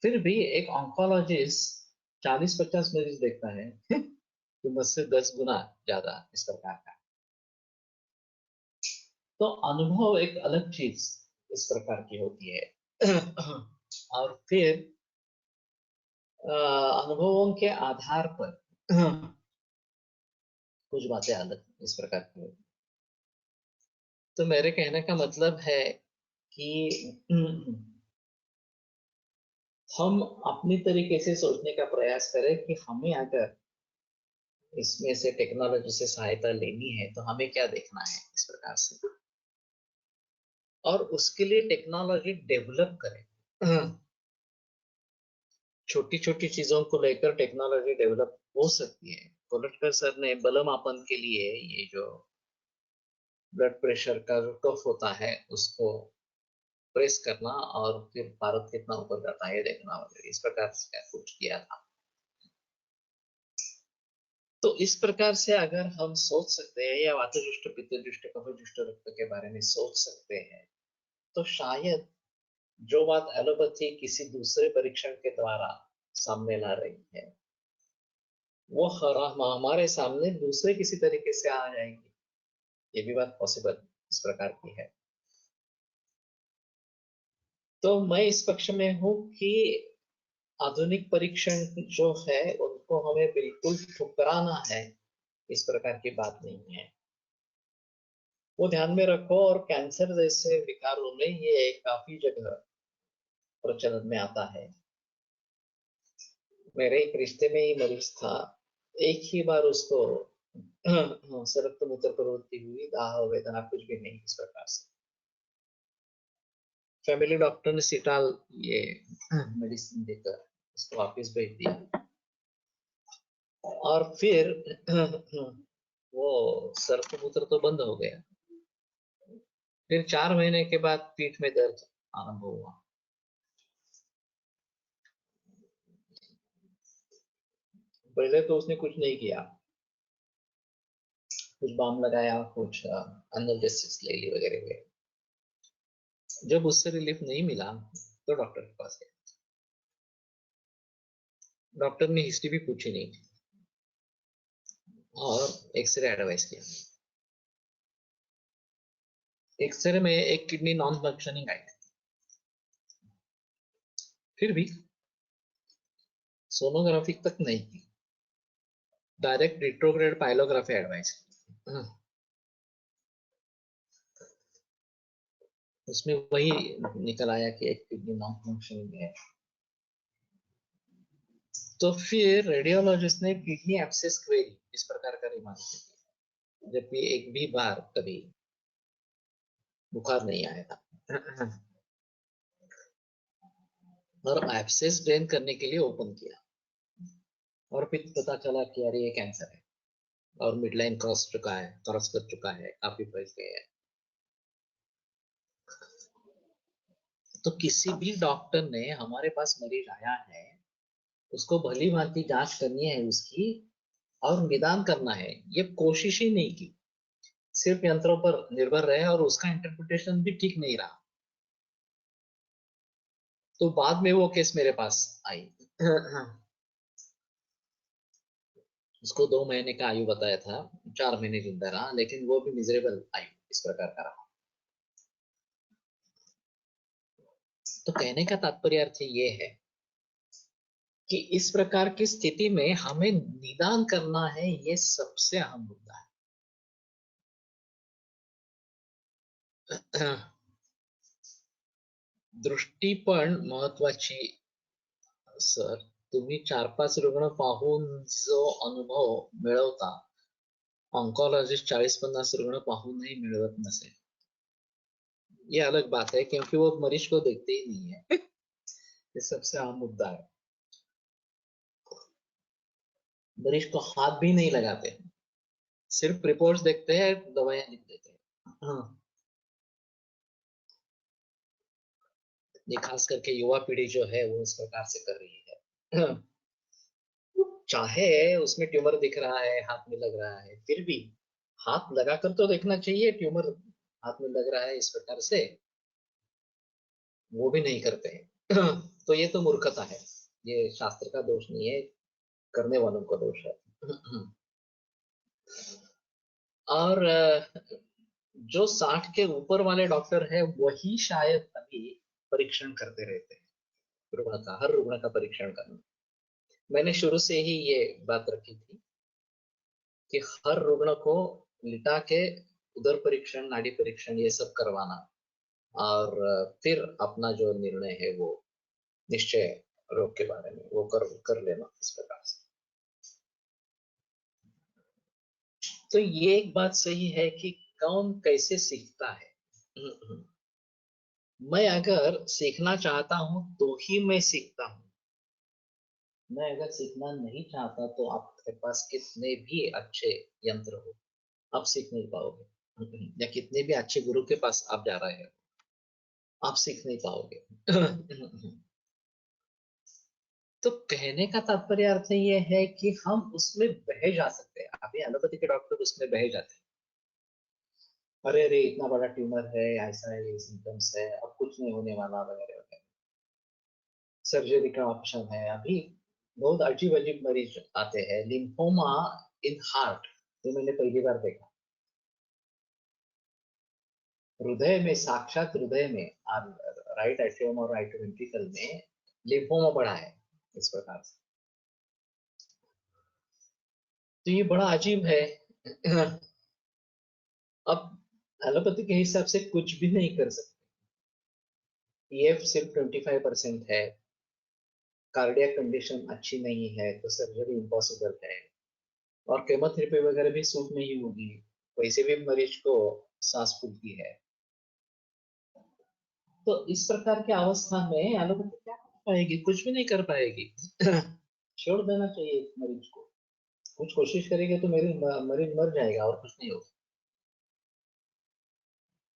Speaker 2: फिर भी एक ऑन्कोलॉजिस्ट 40-50 मरीज देखता है तो मुझसे 10 गुना ज्यादा इस प्रकार का। तो अनुभव एक अलग चीज इस प्रकार की होती है। और फिर अनुभवों के आधार पर कुछ बातें अलग इस प्रकार की होती। तो मेरे कहने का मतलब है कि हम अपनी तरीके से सोचने का प्रयास करें कि हमें अगर इसमें से टेक्नोलॉजी से सहायता लेनी है तो हमें क्या देखना है इस प्रकार से, और उसके लिए टेक्नोलॉजी डेवलप करें। छोटी छोटी चीजों को लेकर टेक्नोलॉजी डेवलप हो सकती है। कोलटकर सर ने बलमापन के लिए ये जो ब्लड प्रेशर का जो कफ होता है उसको प्रेस करना और फिर भारत कितना ऊपर जाता है देखना वगैरह, इस प्रकार से कुछ किया था। तो इस प्रकार से अगर हम सोच सकते हैं या वातजुष्ट पित्तजुष्ट कफजुष्ट रक्त के बारे में सोच सकते हैं तो शायद जो बात एलोपैथी किसी दूसरे परीक्षण के द्वारा सामने ला रही है वो हमारे सामने दूसरे किसी तरीके से आ जाएगी, ये भी बात पॉसिबल इस प्रकार की है। तो मैं इस पक्ष में हूं कि आधुनिक परीक्षण जो है उनको हमें बिल्कुल ठुकराना है, इस प्रकार की बात नहीं है। वो ध्यान में रखो, और कैंसर जैसे विकारों में ये काफी जगह प्रचलन में आता है मेरे एक रिश्ते में ही मरीज था, एक ही बार उसको सरक्त मूत्र प्रवृत्ति हुई, दाह वेदना कुछ भी नहीं इस प्रकार से। फैमिली डॉक्टर ने सिटाल ये मेडिसिन देकर उसको वापस भेज दिया, और फिर वो सरक्त मूत्र तो बंद हो गया। फिर 4 महीने के बाद पीठ में दर्द आरंभ हुआ। पहले तो उसने कुछ नहीं किया, कुछ बाम लगाया, कुछ एनाल्जेसिक्स ले ली वगैरह वगैरह। जब उससे रिलीफ नहीं मिला तो डॉक्टर के पास गया। डॉक्टर ने हिस्ट्री भी पूछी नहीं और एक्सरे एडवाइस किया। एक्सरे में एक किडनी नॉन फंक्शनिंग आई थी। फिर भी सोनोग्राफी तक नहीं की, डायरेक्ट रिट्रोग्रेड पाइलोग्राफी एडवाइस की। उसमें वही निकल आया कि एक किडनी नॉन फंक्शनिंग है। तो फिर रेडियोलॉजिस्ट ने किडनी एब्सेस क्वेरी इस प्रकार का रिमार्क किया, जबकि एक भी बार कभी बुखार नहीं आया था। और एब्सेस ड्रेन करने के लिए ओपन किया, और फिर पता चला कि यार ये कैंसर है, और मिडलाइन क्रॉस कर चुका है, काफी फैल गया है। तो किसी भी डॉक्टर ने, हमारे पास मरीज आया है, उसको भली भांति जांच करनी है उसकी, और निदान करना है, ये कोशिश ही नहीं की। सिर्फ यंत्रों पर निर्भर रहे और उसका इंटरप्रिटेशन भी ठीक नहीं रहा। तो बाद में वो केस मेरे पास आई। उसको 2 महीने का आयु बताया था, 4 महीने जिंदा रहा, लेकिन वो भी मिजरेबल आयु इस प्रकार का रहा। तो कहने का तात्पर्य अर्थ ये है कि इस प्रकार की स्थिति में हमें निदान करना है, ये सबसे अहम मुद्दा है। दृष्टी पण महत्वाची सर। तुम्ही 4-5 रुग्ण पाहून जो अनुभव मिळवता, ऑन्कोलॉजिस्ट 40-50 रुग्ण पाहूनही मिळवत नसेल। ये अलग बात है, क्योंकि वो मरीज को देखते ही नहीं है। ये सबसे अहम मुद्दा है। मरीज को हाथ भी नहीं लगाते, सिर्फ रिपोर्ट्स देखते हैं, दवाइयां लिख देते हैं। हाँ, ये खास करके युवा पीढ़ी जो है वो इस प्रकार से कर रही है। चाहे उसमें ट्यूमर दिख रहा है, हाथ में लग रहा है, फिर भी हाथ लगाकर तो देखना चाहिए, ट्यूमर हाथ में लग रहा है इस प्रकार से, वो भी नहीं करते हैं। तो ये तो मूर्खता है, ये शास्त्र का दोष नहीं है, करने वालों का दोष है। और जो 60 के ऊपर वाले डॉक्टर है वही शायद अभी परीक्षण करते रहते हैं, रुग्ण का, हर रुग्ण का परीक्षण करना। मैंने शुरू से ही ये बात रखी थी कि हर रुग्ण को लिटा के उदर परीक्षण, नाड़ी परीक्षण ये सब करवाना, और फिर अपना जो निर्णय है वो निश्चय रोग के बारे में वो कर लेना इस प्रकार से। तो ये एक बात सही है कि कौन कैसे सीखता है। मैं अगर सीखना चाहता हूं तो ही मैं सीखता हूं। मैं अगर सीखना नहीं चाहता तो आपके पास कितने भी अच्छे यंत्र हो, आप सीख नहीं पाओगे। या कितने भी अच्छे गुरु के पास आप जा रहे हो, आप सीख नहीं पाओगे। तो कहने का तात्पर्य अर्थ ये है कि हम उसमें बह जा सकते हैं। अभी एलोपैथी के डॉक्टर उसमें बह जाते हैं, अरे अरे इतना बड़ा ट्यूमर है, ऐसा है, ये सिम्टम्स है, अब कुछ नहीं होने वाला वगैरह वगैरह, सर्जरी का ऑप्शन है। अभी बहुत अजीब अजीब मरीज आते हैं, लिम्फोमा इन हार्ट, ये मैंने पहली बार देखा। हृदय में, साक्षात हृदय में, राइट एट्रियम और राइट वेंट्रिकल में लिम्फोमा बढ़ा है इस प्रकार से। तो ये बड़ा अजीब है। अब एलोपैथी के हिसाब से कुछ भी नहीं कर सकते। पीएफ सिर्फ 25% है, कार्डियक कंडीशन अच्छी नहीं है तो सर्जरी इम्पॉसिबल है, और केमोथेरेपी वगैरह भी सूट नहीं होगी, वैसे भी मरीज को सांस फूलती है। तो इस प्रकार की अवस्था में एलोपैथी क्या कर पाएगी? कुछ भी नहीं कर पाएगी। छोड़ देना चाहिए इस मरीज को। कुछ कोशिश करेंगे तो मेरी मरीज मर जाएगा और कुछ नहीं होगा।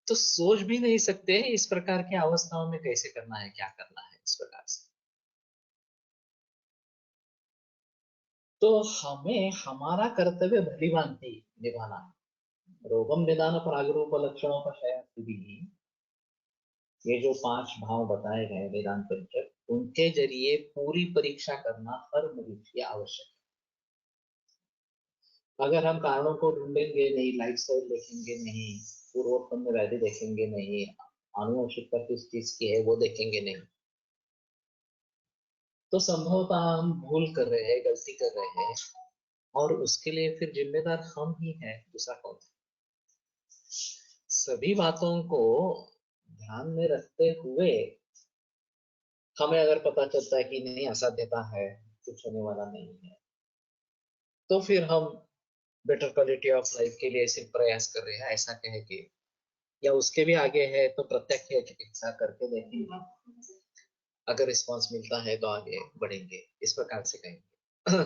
Speaker 2: तो सोच भी नहीं सकते इस प्रकार की अवस्थाओं में कैसे करना है, क्या करना है इस प्रकार से। तो हमें हमारा कर्तव्य भली भांति निभाना है। रोगम निदान प्रागरूप लक्षणों का शायद भी ये जो 5 भाव बताए गए वेदांत परिचय, उनके जरिए पूरी परीक्षा करना हर मरीज की आवश्यक है। अगर हम कारणों को ढूंढेंगे नहीं, लाइफस्टाइल देखेंगे नहीं, पूर्वोत्पन्न व्याधि देखेंगे नहीं, आनुवंशिकता किस चीज की है वो देखेंगे नहीं, तो संभवतः हम भूल कर रहे हैं, गलती कर रहे हैं, और उसके लिए फिर जिम्मेदार हम ही हैं, दूसरा कौन है। सभी बातों को ध्यान में रखते हुए हमें अगर पता चलता है कि नहीं असाध्यता है, कुछ होने वाला नहीं है, तो फिर हम बेटर क्वालिटी ऑफ लाइफ के लिए सिर्फ प्रयास कर रहे हैं ऐसा कह के, या उसके भी आगे है तो प्रत्यक्ष चिकित्सा करके देखेंगे, अगर रिस्पॉन्स मिलता है तो आगे बढ़ेंगे, इस प्रकार से कहेंगे।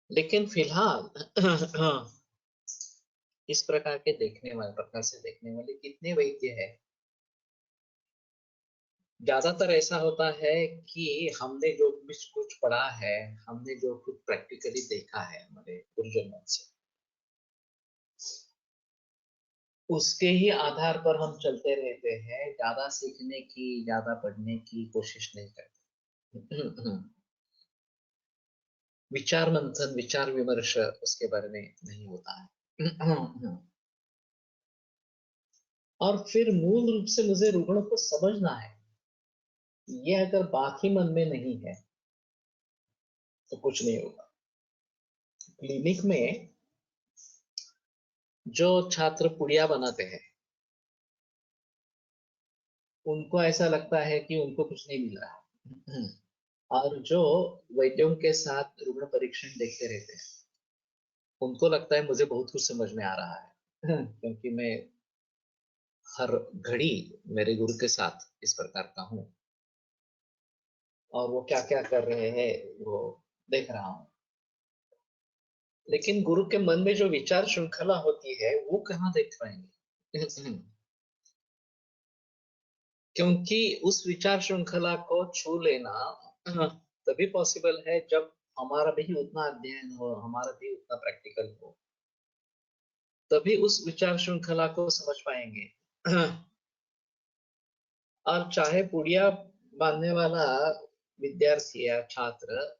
Speaker 2: लेकिन फिलहाल इस प्रकार के देखने वाले, प्रकार से देखने वाले कितने वैद्य है? ज्यादातर ऐसा होता है कि हमने जो कुछ पढ़ा है, हमने जो कुछ प्रैक्टिकली देखा है हमारे गुरुजनों से, उसके ही आधार पर हम चलते रहते हैं, ज्यादा सीखने की, ज्यादा पढ़ने की कोशिश नहीं करते। विचार मंथन, विचार विमर्श उसके बारे में नहीं होता है। और फिर मूल रूप से मुझे रुग्ण को समझना है। ये अगर बात ही मन में नहीं है तो कुछ नहीं होगा। क्लिनिक में जो छात्र पुड़िया बनाते हैं, उनको ऐसा लगता है कि उनको कुछ नहीं मिल रहा है। और जो वैद्यों के साथ रुग्ण परीक्षण देखते रहते हैं, उनको लगता है मुझे बहुत कुछ समझ में आ रहा है, क्योंकि मैं हर घड़ी मेरे गुरु के साथ इस प्रकार का हूँ, और वो क्या क्या कर रहे हैं वो देख रहा हूँ। लेकिन गुरु के मन में जो विचार श्रृंखला होती है वो कहाँ देख पाएंगे? क्योंकि उस विचार श्रृंखला को छू लेना तभी पॉसिबल है जब हमारा भी उतना अध्ययन हो, हमारा भी उतना प्रैक्टिकल हो, तभी उस विचार श्रृंखला को समझ पाएंगे। और चाहे पुड़िया बांधने वाला विद्यार्थी या छात्र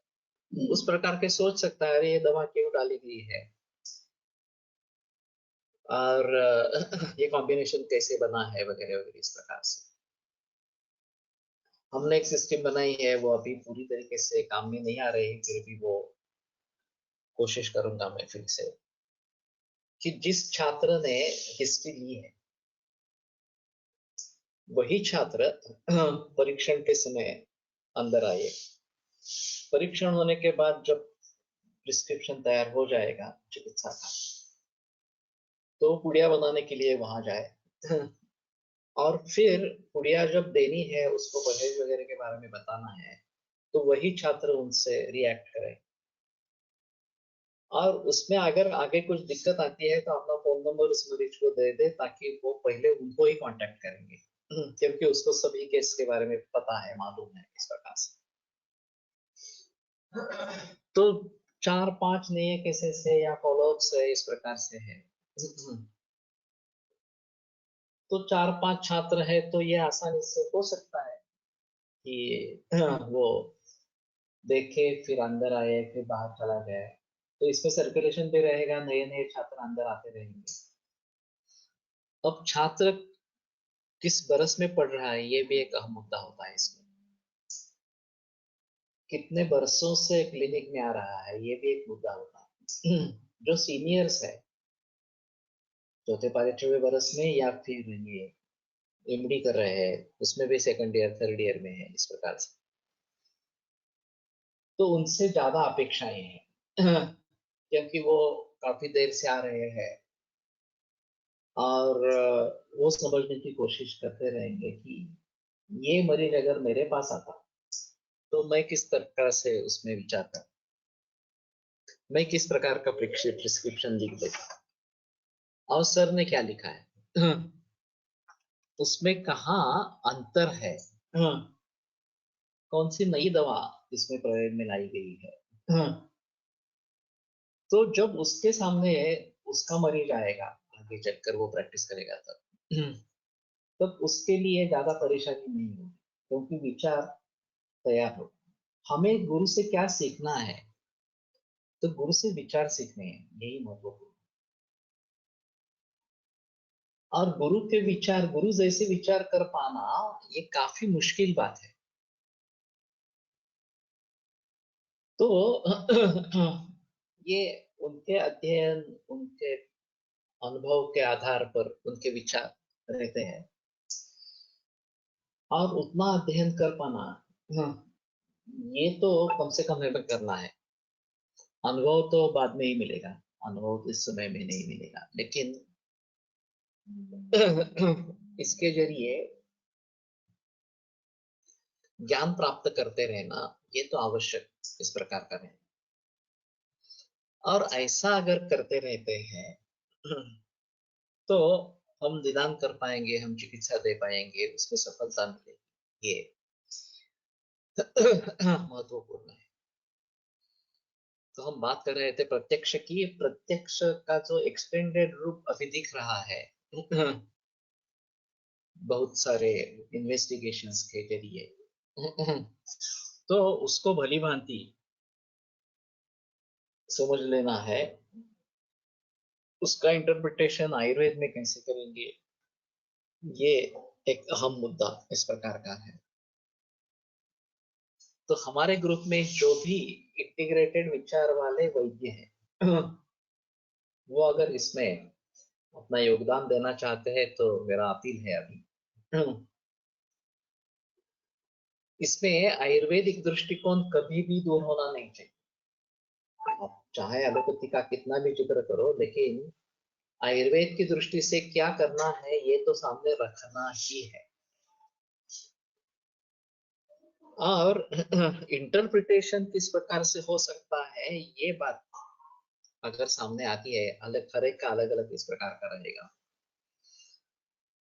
Speaker 2: उस प्रकार के सोच सकता है, अरे ये दवा क्यों डाली गई है, और ये कॉम्बिनेशन कैसे बना है, वगैरह वगैरह, इस प्रकार से। हमने एक सिस्टम बनाई है, वो अभी पूरी तरीके से काम में नहीं आ रही, फिर भी वो कोशिश करूंगा मैं फिर से, कि जिस छात्र ने हिस्ट्री ली है वही छात्र परीक्षण के समय अंदर आए। परीक्षण होने के बाद जब प्रिस्क्रिप्शन तैयार हो जाएगा चिकित्सा का, तो पुड़िया बनाने के लिए वहां जाए। और फिर पुड़िया जब देनी है, उसको परहेज वगैरह के बारे में बताना है, तो वही छात्र उनसे रिएक्ट करे। और उसमें अगर आगे कुछ दिक्कत आती है तो अपना फोन नंबर उस मरीज को दे दे, ताकि वो पहले उनको ही कांटेक्ट करेंगे, क्योंकि उसको सभी केस के बारे में पता है, मालूम है, इस प्रकार से। तो 4-5 नए केसेस है या फॉलोअप्स है, इस प्रकार से है। तो 4-5 छात्र है तो ये आसानी से हो सकता है कि वो देखे, फिर अंदर आए, फिर बाहर चला जाए, तो इसमें सर्कुलेशन भी रहेगा, नए नए छात्र अंदर आते रहेंगे। अब छात्र किस बरस में पढ़ रहा है, ये भी एक अहम मुद्दा होता है इसमें। कितने बरसों से क्लिनिक में आ रहा है, ये भी एक मुद्दा होता है। जो सीनियर्स है, चौथे 5वें बरस में, या फिर ये एमडी कर रहे हैं, उसमें भी सेकंड ईयर थर्ड ईयर में है, इस प्रकार से। तो उनसे ज्यादा अपेक्षाएं हैं क्योंकि वो काफी देर से आ रहे हैं, और वो समझने की कोशिश करते रहेंगे कि ये मरीज अगर मेरे पास आता तो मैं किस प्रकार से उसमें विचार कर, मैं किस प्रकार का प्रिस्क्रिप्शन लिख देता, और सर ने क्या लिखा है, उसमें कहाँ अंतर है, कौन सी नई दवा इसमें प्रयोग में लाई गई है। तो जब उसके सामने उसका मरीज आएगा, आगे चलकर वो प्रैक्टिस करेगा, तब उसके लिए ज्यादा परेशानी नहीं होगी, क्योंकि विचार तैयार हो। हमें गुरु से क्या सीखना है, तो गुरु से विचार सीखने हैं, यही महत्वपूर्ण। और गुरु के विचार, गुरु जैसे विचार कर पाना, ये काफी मुश्किल बात है। तो ये उनके अध्ययन, उनके अनुभव के आधार पर उनके विचार रहते हैं, और उतना अध्ययन कर पाना, ये तो कम से कम हमें करना है। अनुभव तो बाद में ही मिलेगा, अनुभव तो इस समय में नहीं मिलेगा, लेकिन इसके जरिए ज्ञान प्राप्त करते रहना, ये तो आवश्यक इस प्रकार का है। और ऐसा अगर करते रहते हैं तो हम निदान कर पाएंगे, हम चिकित्सा दे पाएंगे, उसमें सफलता मिलेगी, ये महत्वपूर्ण है। तो हम बात कर रहे थे प्रत्यक्ष की, प्रत्यक्ष का जो एक्सटेंडेड रूप अभी दिख रहा है बहुत सारे इन्वेस्टिगेशंस के जरिए, तो उसको भली भांति समझ लेना है। उसका इंटरप्रिटेशन आयुर्वेद में कैसे करेंगे, ये एक अहम मुद्दा इस प्रकार का है। तो हमारे ग्रुप में जो भी इंटीग्रेटेड विचार वाले वैद्य हैं, वो अगर इसमें अपना योगदान देना चाहते हैं तो मेरा अपील है अभी। इसमें आयुर्वेदिक दृष्टिकोण कभी भी दूर होना नहीं चाहिए। आप चाहे एलोपैथी का कितना भी जिक्र करो, लेकिन आयुर्वेद की दृष्टि से क्या करना है, ये तो सामने रखना ही है। और इंटरप्रिटेशन किस प्रकार से हो सकता है, ये बात अगर सामने आती है, अलग हर एक का अलग अलग इस प्रकार का रहेगा,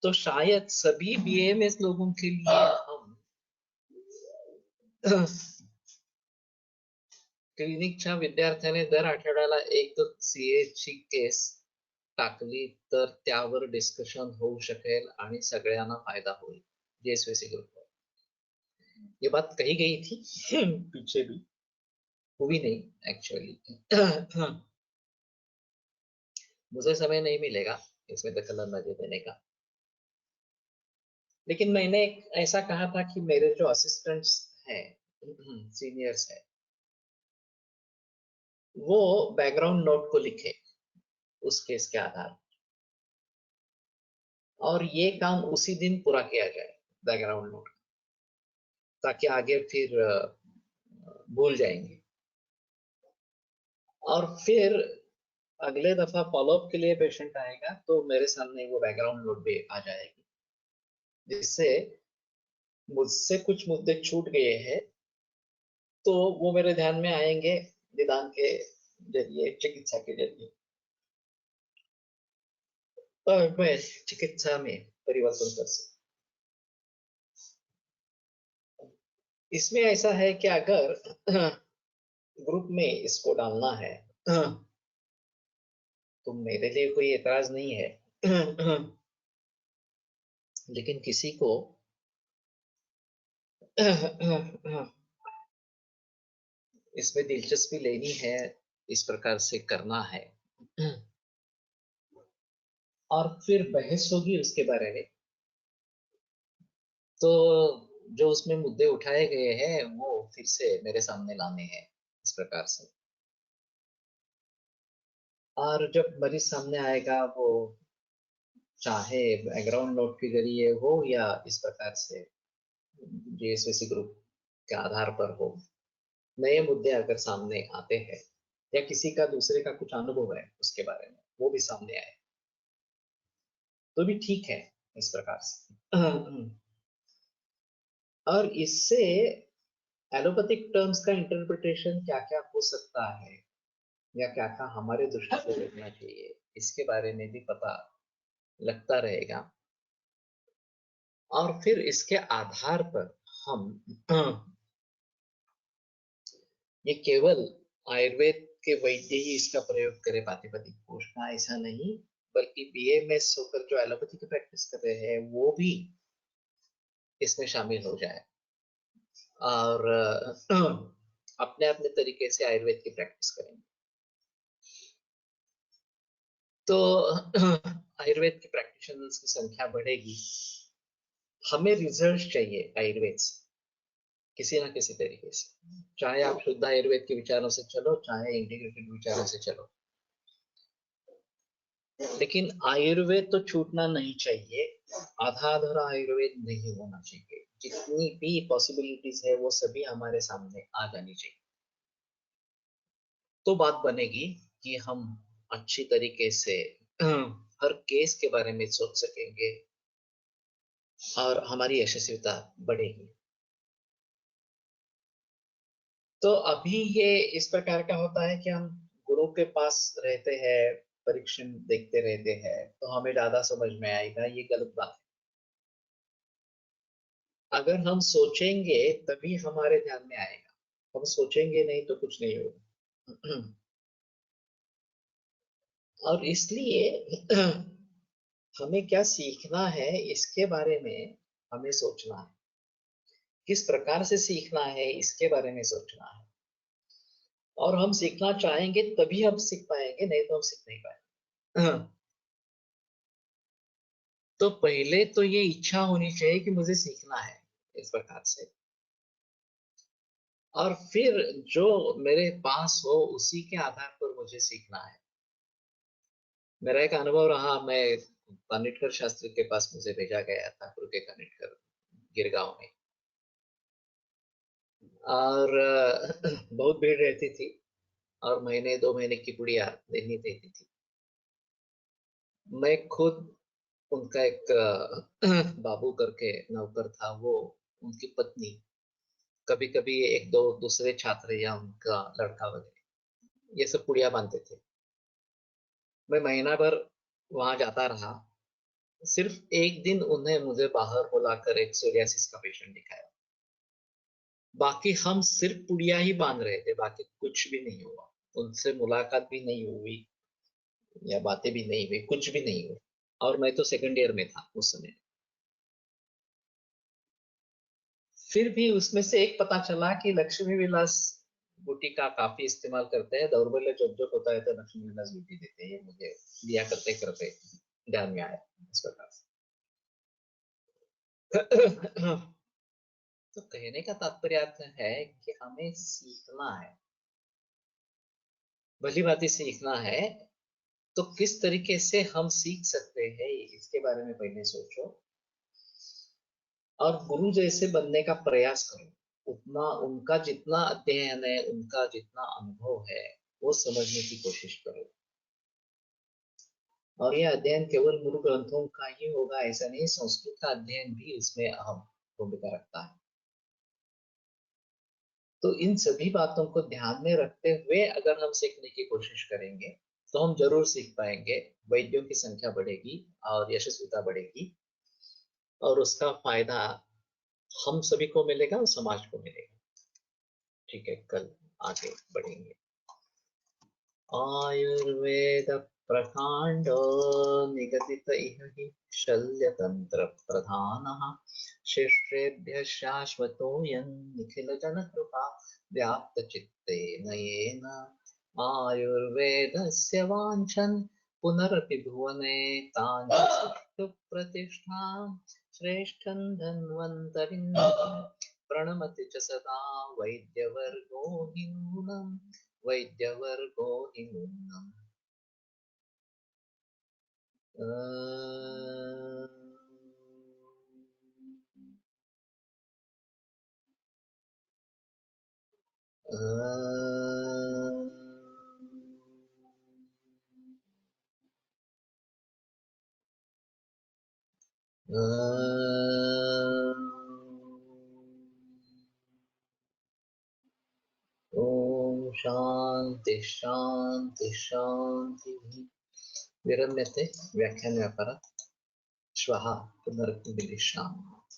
Speaker 2: तो शायद सभी बीएमएस लोगों के लिए हम क्लिनिकच्या विद्यार्थ्याने दर आठवड्याला एक तर सीएची केस टाकली तर त्यावर डिस्कशन होऊ शकेल आणि सगळ्यांना फायदा होईल, जेएसवीसी ग्रुप। ये बात कही गई थी पीछे भी, हुई नहीं एक्चुअली। मुझे समय नहीं मिलेगा इसमें दखल अंदाजी देने का, लेकिन मैंने ऐसा कहा था कि मेरे जो असिस्टेंट्स हैं, सीनियर्स हैं, वो बैकग्राउंड नोट को लिखे उस केस के आधार, और ये काम उसी दिन पूरा किया जाए, बैकग्राउंड नोट, ताकि आगे फिर भूल जाएंगे। और फिर अगले दफा फॉलोअप के लिए पेशेंट आएगा तो मेरे सामने वो बैकग्राउंड नोट भी आ जाएगी, जिससे मुझसे कुछ मुद्दे छूट गए हैं तो वो मेरे ध्यान में आएंगे, निदान के जरिए, चिकित्सा के जरिए, और मैं चिकित्सा में परिवर्तन कर सकूं। इसमें ऐसा है कि अगर ग्रुप में इसको डालना है तो मेरे लिए कोई एतराज नहीं है, लेकिन किसी को इसमें दिलचस्पी लेनी है, इस प्रकार से करना है, और फिर बहस होगी उसके बारे में, तो जो उसमें मुद्दे उठाए गए हैं वो फिर से मेरे सामने लाने हैं, इस प्रकार से। और जब मरीज सामने आएगा, वो चाहे बैकग्राउंड नोट के जरिए हो या इस प्रकार से जीएसवीसी ग्रुप के आधार पर हो, नए मुद्दे अगर सामने आते हैं या किसी का दूसरे का कुछ अनुभव है उसके बारे में वो भी सामने आए तो भी ठीक है इस प्रकार से। और इससे एलोपैथिक टर्म्स का इंटरप्रिटेशन क्या क्या हो सकता है या क्या क्या हमारे दृष्टि से देखना चाहिए इसके बारे में भी पता लगता रहेगा। और फिर इसके आधार पर हम ये केवल आयुर्वेद के वैद्य ही इसका प्रयोग करे प्रातिपदिक कोश का ऐसा नहीं, बल्कि बीएमएस होकर जो एलोपैथी की प्रैक्टिस कर रहे हैं वो भी इसमें शामिल हो जाए और अपने अपने तरीके से आयुर्वेद की प्रैक्टिस करेंगे तो आयुर्वेद के प्रैक्टिशनर्स की संख्या बढ़ेगी। हमें रिजल्ट चाहिए आयुर्वेद से किसी ना किसी तरीके से, चाहे आप शुद्ध आयुर्वेद के विचारों से चलो चाहे इंटीग्रेटेड विचारों से चलो, लेकिन आयुर्वेद तो छूटना नहीं चाहिए। आधा अधूरा आयुर्वेद नहीं होना चाहिए। जितनी भी पॉसिबिलिटीज है वो सभी हमारे सामने आ जानी चाहिए। तो बात बनेगी कि हम अच्छी तरीके से हर केस के बारे में सोच सकेंगे और हमारी यशस्विता बढ़ेगी। तो अभी ये इस प्रकार का होता है कि हम गुरु के पास रहते हैं, परीक्षण देखते रहते हैं तो हमें ज्यादा समझ में आएगा, ये गलत बात है। अगर हम सोचेंगे तभी हमारे ध्यान में आएगा, हम सोचेंगे नहीं तो कुछ नहीं होगा। और इसलिए हमें क्या सीखना है इसके बारे में हमें सोचना है, किस प्रकार से सीखना है इसके बारे में सोचना है। और हम सीखना चाहेंगे तभी हम सीख पाएंगे, नहीं तो हम सीख नहीं पाएंगे। तो पहले तो ये इच्छा होनी चाहिए कि मुझे सीखना है इस प्रकार से, और फिर जो मेरे पास हो उसी के आधार पर मुझे सीखना है। मेरा एक अनुभव रहा, मैं कानिटकर शास्त्री के पास मुझे भेजा गया था, गुरु के कानिटकर गिरगांव में, और बहुत भीड़ रहती थी और महीने 2 महीने की पुड़िया देनी देती थी। मैं खुद उनका एक बाबू करके नौकर था, वो उनकी पत्नी, कभी कभी एक दो दूसरे छात्र या उनका लड़का वगैरह ये सब पुड़िया बांधते थे। मैं महीना भर वहां जाता रहा। सिर्फ एक दिन उन्हें मुझे बाहर बुलाकर एक सोरियासिस का पेशेंट दिखाया। बाकी हम सिर्फ पुड़िया ही बांध रहे थे, बाकी कुछ भी नहीं हुआ। उनसे मुलाकात भी नहीं हुई या बातें भी नहीं हुई, कुछ भी नहीं हुआ। और मैं तो सेकंड ईयर में था उस समय। फिर भी उसमें से एक पता चला कि लक्ष्मी विलास बूटी का काफी इस्तेमाल करते हैं, दौर्बल्य जब जब होता है तो लक्ष्मी विलास बूटी देते हैं, ये मुझे दिया करते करते ध्यान में आया इस प्रकार से। तो कहने का तात्पर्य है कि हमें सीखना है, भली भांति सीखना है। तो किस तरीके से हम सीख सकते हैं इसके बारे में पहले सोचो, और गुरु जैसे बनने का प्रयास करो। उतना उनका जितना अध्ययन है, उनका जितना अनुभव है, वो समझने की कोशिश करो। और यह अध्ययन केवल गुरु ग्रंथों का ही होगा ऐसा नहीं, संस्कृत का अध्ययन भी इसमें अहम भूमिका रखता है। तो इन सभी बातों को ध्यान में रखते हुए अगर हम सीखने की कोशिश करेंगे तो हम जरूर सीख पाएंगे। वैद्यों की संख्या बढ़ेगी और यशस्विता बढ़ेगी, और उसका फायदा हम सभी को मिलेगा और समाज को मिलेगा। ठीक है, कल आगे बढ़ेंगे। आयुर्वेद प्रकांडो निगदित इह हि शल्यतंत्र प्रधानः शिष्येभ्यः शाश्वतोऽयं निखिल जन कृपा व्याप्त चित्तेन येन आयुर्वेदस्य वाञ्छन् पुनरपि भुवने तान् प्रतिष्ठां श्रेष्ठं धन्वन्तरिं प्रणमति च सदा वैद्यवर्गो हि नूनम् वैद्यवर्गो हि नूनम्। ॐ शान्ति शान्ति शान्तिः। विरम्यते व्याख्यानव्यापारात्। श्वः पुनर्मिलिष्यामः।